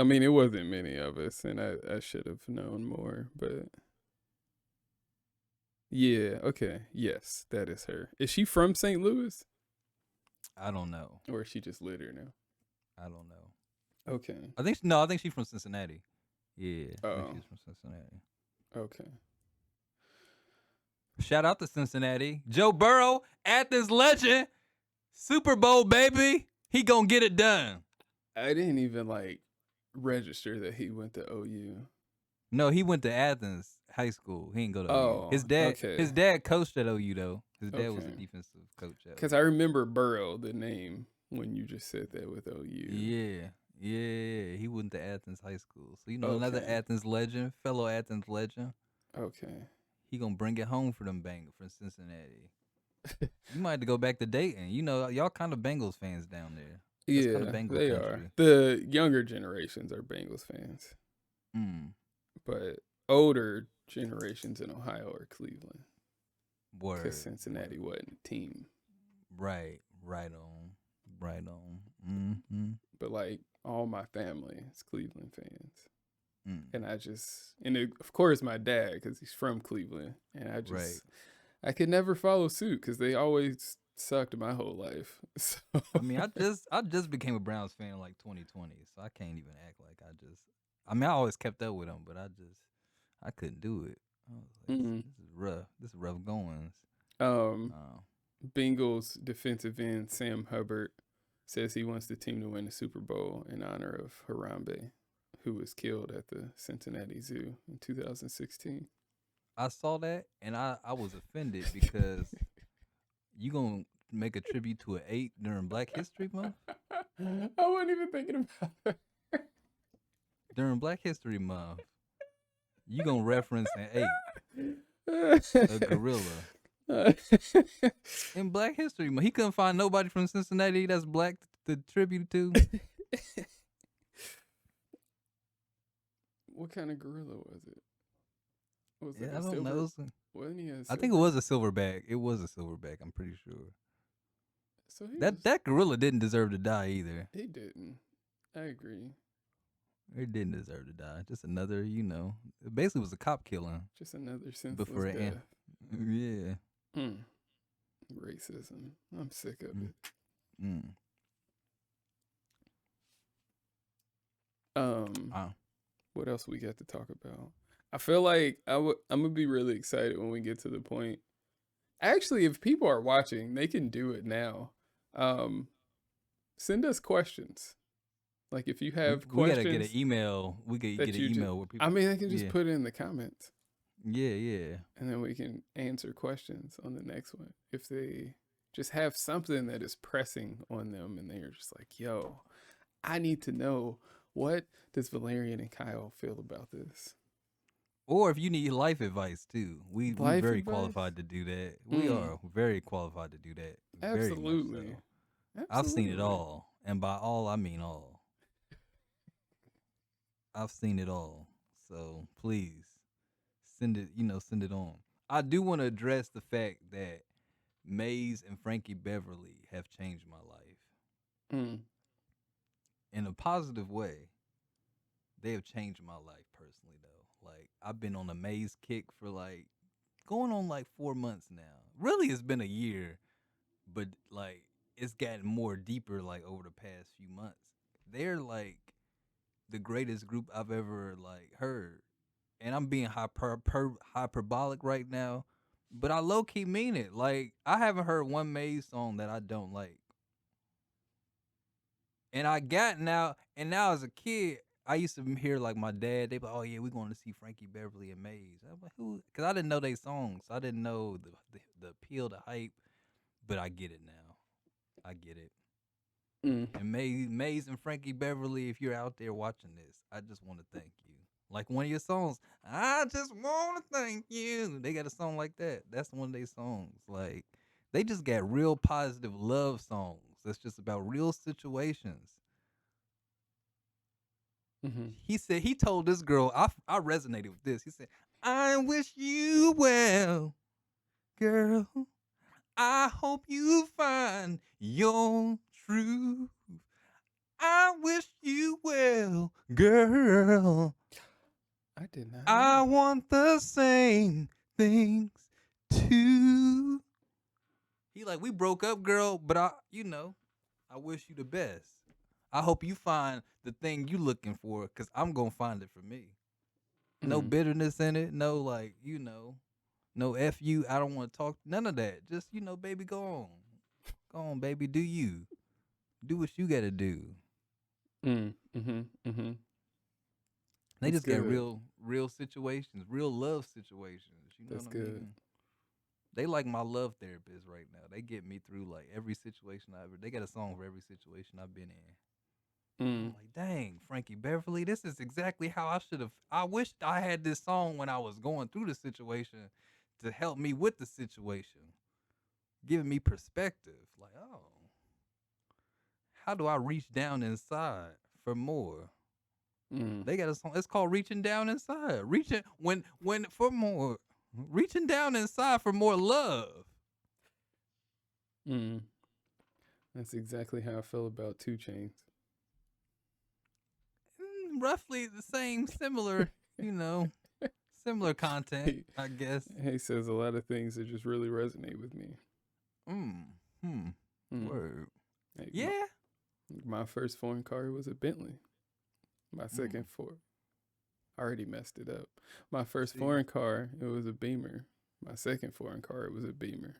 mean, it wasn't many of us, and I should have known more, but yeah, okay. Yes, that is her. Is she from St. Louis? I don't know. Or is she just lit her now? I don't know. Okay. I think no. I think she's from Cincinnati. Yeah, I think Oh, she's from Cincinnati. okay. Shout out to Cincinnati. Joe Burrow, Athens legend, Super Bowl baby. He gonna get it done. I didn't even like register that he went to OU. No, he went to Athens High School. He didn't go to OU. Oh, His dad coached at OU though. His dad was a okay. defensive coach at Because OU. I remember Burrow, the name, when you just said that with OU. Yeah. He went to Athens High School. So another Okay. Athens legend, fellow Athens legend. Okay. He gonna bring it home for them Bengals from Cincinnati. You might have to go back to Dayton. Y'all kind of Bengals fans down there. That's kind of Yeah, Bengal they country. are. The younger generations are Bengals fans, but older generations in Ohio are Cleveland. Word. Because Cincinnati wasn't a team. Right on. Mm-hmm. But like all my family is Cleveland fans. And of course my dad, because he's from Cleveland, and I could never follow suit because they always sucked my whole life. So I mean, I just became a Browns fan in like 2020, so I can't even act like I always kept up with them, but I couldn't do it. I was like, this is rough. This is rough goings. Bengals defensive end Sam Hubbard says he wants the team to win the Super Bowl in honor of Harambe, who was killed at the Cincinnati Zoo in 2016. I saw that and I was offended because you gonna make a tribute to an 8 during Black History Month? I wasn't even thinking about it. During Black History Month, you gonna reference an 8, a gorilla. In Black History Month, he couldn't find nobody from Cincinnati that's black to tribute to. What kind of gorilla was it? Was it I don't know. Wasn't he I think it was a silverback. It was a silverback. I'm pretty sure. So that gorilla didn't deserve to die either. He didn't. I agree. It didn't deserve to die. Just another, it basically was a cop killing. Just another senseless death. Yeah. Racism. I'm sick of it. What else we got to talk about? I feel like I'm gonna be really excited when we get to the point. Actually, if people are watching, they can do it now. Send us questions. Like if you have questions, we gotta get an email. We could get an email where people. I mean, they can just put it in the comments. Yeah. And then we can answer questions on the next one if they just have something that is pressing on them, and they're just like, "Yo, I need to know, what does Valerian and Kyle feel about this?" Or if you need life advice too, we're very qualified to do that. We are very qualified to do that. Absolutely. I've seen it all, and by all I mean all. I've seen it all, so please send it on. I do want to address the fact that Maze and Frankie Beverly have changed my life in a positive way. They have changed my life personally, though. Like, I've been on a Maze kick for like going on like 4 months now. Really, it's been a year, but like it's gotten more deeper like over the past few months. They're like the greatest group I've ever like heard, and I'm being hyperbolic right now, but I low key mean it. Like, I haven't heard one Maze song that I don't like, and now as a kid, I used to hear like my dad. They be like, "Oh yeah, we're going to see Frankie Beverly and Maze." I'm like, "Who?" Because I didn't know they songs. I didn't know the appeal, the hype. But I get it now. I get it. And Maze and Frankie Beverly, if you're out there watching this, I just want to thank you. Like one of your songs, I just want to thank you. They got a song like that. That's one of their songs. Like, they just got real positive love songs. That's just about real situations. He said, he told this girl, I resonated with this. He said, I wish you well, girl. I hope you find your truth. I wish you well, girl. I did not I know. want the same things too. He like, we broke up, girl, but I wish you the best. I hope you find the thing you looking for, cause I'm gonna find it for me. No Mm. bitterness in it. No no F you. I don't want to talk. None of that. Just baby, go on, baby. Do you do what you gotta do? Mm. Mm-hmm. Mm-hmm. They That's just got good. real situations, real love situations. You know That's what I good. mean? They like my love therapist right now. They get me through like every situation I ever. They got a song for every situation I've been in. I'm Mm. like, dang, Frankie Beverly, this is exactly how I should have. I wished I had this song when I was going through the situation to help me with the situation, giving me perspective. Like, oh, how do I reach down inside for more? Mm. They got a song. It's called "Reaching Down Inside." Reaching when for more. Reaching down inside for more love. Mm. That's exactly how I feel about 2 Chains. Roughly the same, similar. You know, similar content, he, I guess. he says a lot of things that just really resonate with me. Mm. Hmm. Mm. Word. Like Yeah. my first foreign car was a Bentley. My Mm. second for I already messed it up. My first See. foreign car, it was a Beamer. My second foreign car, it was a Beamer.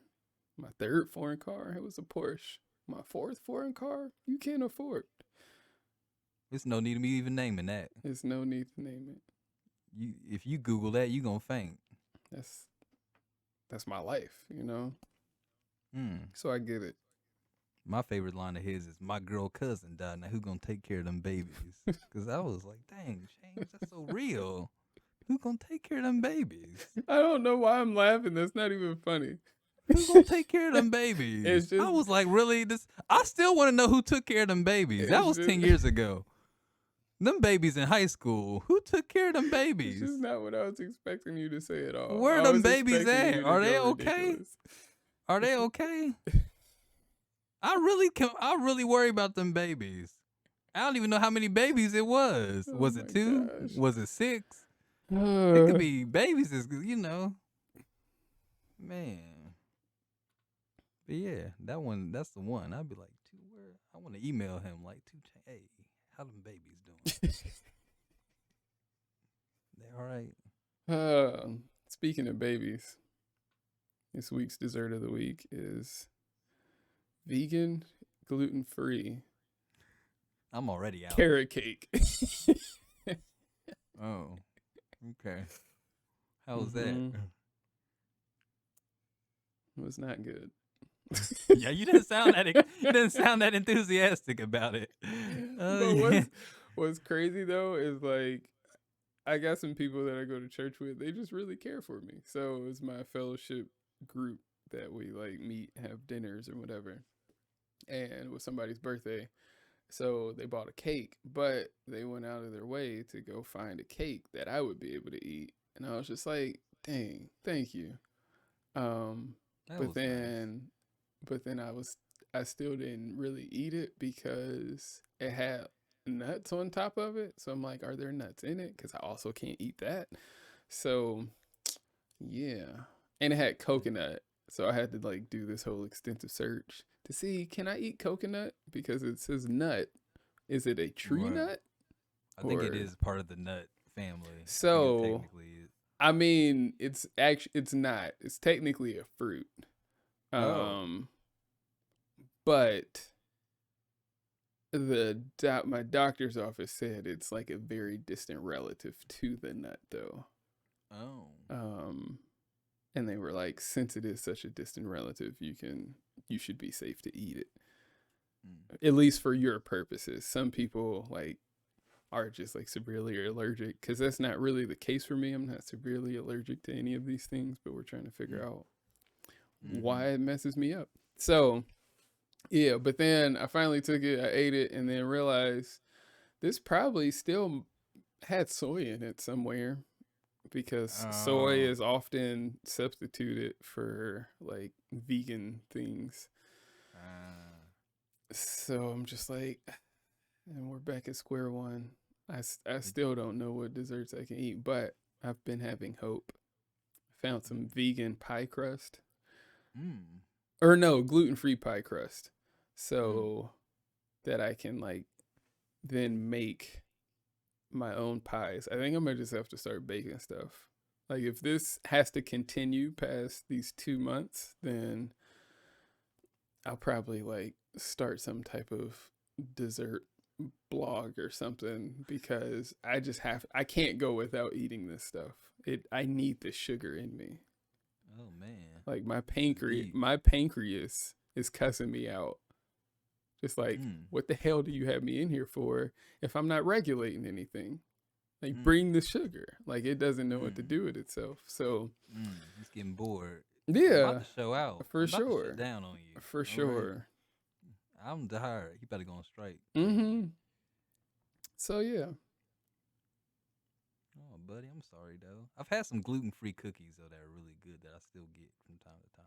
My third foreign car, it was a Porsche. My fourth foreign car, you can't afford. There's no need of me even naming that. There's no need to name it. If you Google that, you gonna faint. That's that's my life. Mm. So I get it. My favorite line of his is, "My girl cousin died. Now who gonna take care of them babies?" Because I was like, dang, James, that's so real. Who gonna take care of them babies? I don't know why I'm laughing. That's not even funny. Who gonna take care of them babies? it's I just was like, really? This? I still want to know who took care of them babies. That it's was just 10 years ago. Them babies in high school. Who took care of them it's babies? just not what I was expecting you to say at all. Where I them was babies expecting at? you to Are go they okay? ridiculous. Are they okay? I really worry about them babies. I don't even know how many babies it was. Oh Was it my 2? gosh. Was it 6? It could be babies man. But yeah, that's the one. I'd be like, where? I want to email him like, hey, how them babies doing? They all right? Speaking of babies, this week's dessert of the week is vegan, gluten-free I'm already out. carrot cake. Oh, okay. How's that? Mm-hmm. It was not good. Yeah, you didn't sound that enthusiastic about it. But Yeah. what's crazy though is like I got some people that I go to church with. They just really care for me. So it's my fellowship group that we like meet, have dinners or whatever. And it was somebody's birthday. So they bought a cake, but they went out of their way to go find a cake that I would be able to eat. And I was just like, dang, thank you. Um, That but was nice. then I still didn't really eat it because it had nuts on top of it. So I'm like, are there nuts in it? Because I also can't eat that. So yeah. And it had coconut. So I had to like do this whole extensive search to see, can I eat coconut? Because it says nut. Is it a tree Right. nut? I think it Or is part of the nut family. I think it so technically is. I mean, it's not. It's technically a fruit. Oh. Um but my doctor's office said it's like a very distant relative to the nut though. Oh. Um and they were like, since it is such a distant relative, you should be safe to eat it. Mm. At least for your purposes. Some people like are just like severely allergic, because that's not really the case for me. I'm not severely allergic to any of these things, but we're trying to figure Mm. out Mm-hmm. why it messes me up. So yeah, but then I finally took it, I ate it, and then realized this probably still had soy in it somewhere, because soy Oh. is often substituted for like vegan things. Uh, So I'm just like, And we're back at square one. I It- still don't know what desserts I can eat, but I've been having hope. Found some vegan pie crust. Mm. Or no, gluten-free pie crust. Mm. So that I can like then make my own pies. I think I'm gonna just have to start baking stuff. Like if this has to continue past these 2 months, then I'll probably like start some type of dessert blog or something because I can't go without eating this stuff. I need the sugar in me. Oh man. Like This is deep. my pancreas is cussing me out. Just like, Mm. what the hell do you have me in here for if I'm not regulating anything? Like Mm. bring the sugar. Like it doesn't know what to Mm. do with itself. So It's getting bored. I'm about yeah, to show out. for I'm about to shut sure. down on you. For All right. sure. I'm tired. You better go on strike. Mm-hmm. So yeah. Oh, buddy, I'm sorry though. I've had some gluten-free cookies though that are really good that I still get from time to time.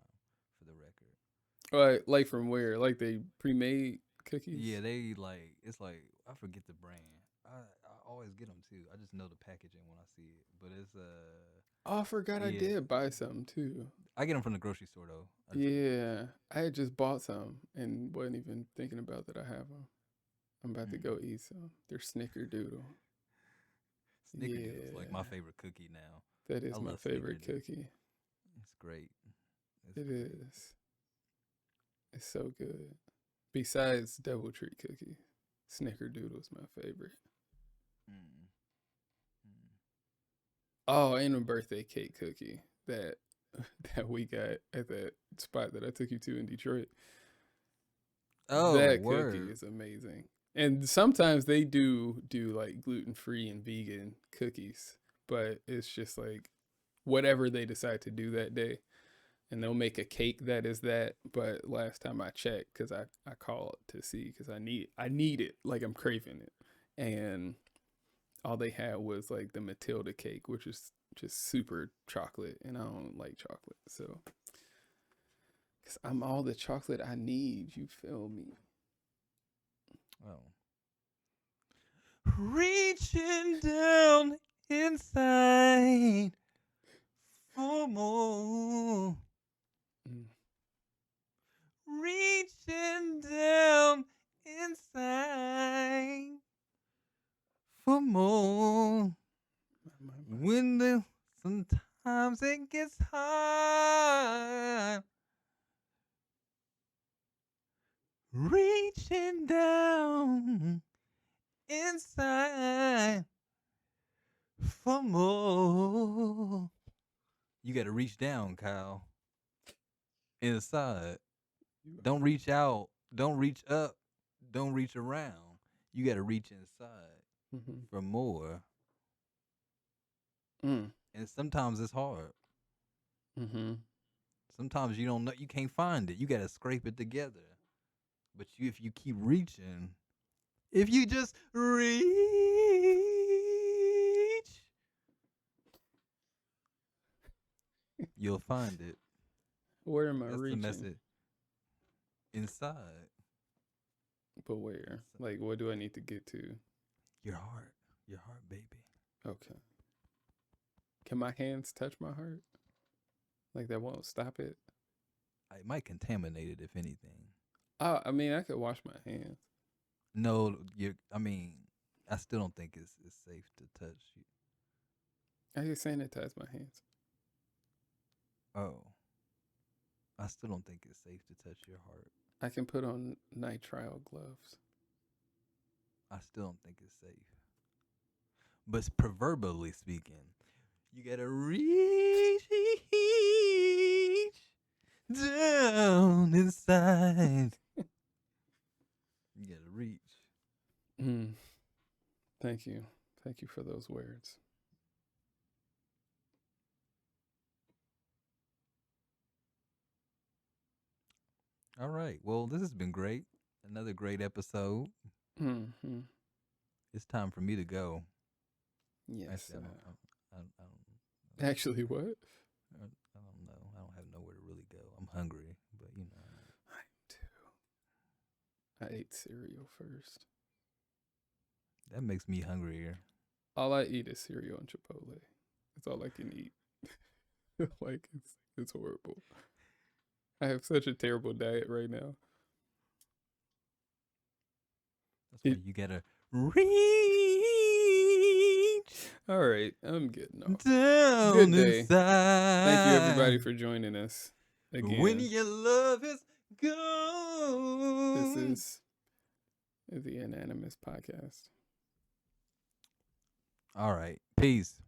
For the record. Like from where? Like they pre-made cookies? Yeah, they like it's like I forget the brand. I always get them too. I just know the packaging when I see it. But it's Oh, I forgot I yeah, did buy some too. I get them from the grocery store though. I just forget. Yeah, I had just bought some and wasn't even thinking about that I have them. I'm about to Mm. go eat some. They're snickerdoodle. Snickerdoodle's like my Yeah, favorite cookie now. that I is my love favorite Snickerdoodle. cookie. It's great. It's It great. is. It's so good. Besides DoubleTree cookie, Snickerdoodle's my favorite. Mm. Mm. Oh, and a birthday cake cookie that that we got at that spot that I took you to in Detroit. Oh, That cookie word. is amazing. And sometimes they do like gluten-free and vegan cookies, but it's just like whatever they decide to do that day. And they'll make a cake that is that. But last time I checked, because I called to see because I need it, like I'm craving it. And all they had was like the Matilda cake, which is just super chocolate, and I don't like chocolate. So, because I'm all the chocolate I need, you feel me? Oh. Reaching down inside for more. Mm. Reaching down inside for more. My. When the sometimes it gets hard. Reaching down inside for more. You gotta reach down, Kyle. Inside. Don't reach out. Don't reach up. Don't reach around. You gotta reach inside Mm-hmm. for more. Mm. And sometimes it's hard. Mm-hmm. Sometimes you don't know. You can't find it. You gotta scrape it together. But if you keep reaching, if you just reach, you'll find it. Where am I That's the reaching? message. Inside. But where? Like, what do I need to get to? Your heart. Your heart, baby. Okay. Can my hands touch my heart? Like that won't stop it. It might contaminate it if anything. I mean, I could wash my hands. No, I mean, I still don't think it's safe to touch you. I can sanitize my hands. Oh, I still don't think it's safe to touch your heart. I can put on nitrile gloves. I still don't think it's safe. But proverbially speaking, you gotta reach down inside. You gotta reach. Mm. Thank you. Thank you for those words. All right. Well, this has been great. Another great episode. Mm-hmm. It's time for me to go. Yes. Actually, I don't Actually, what? I don't know. I don't have nowhere to really go. I'm hungry, but you know. I am too. I ate cereal first. That makes me hungrier. All I eat is cereal and Chipotle. That's all I can eat. Like it's horrible. I have such a terrible diet right now. That's why It, you gotta reach all right, I'm getting off. down Good day. inside. Thank you everybody for joining us When again. your love is gone. This is the Anonymous Podcast. All right. Peace.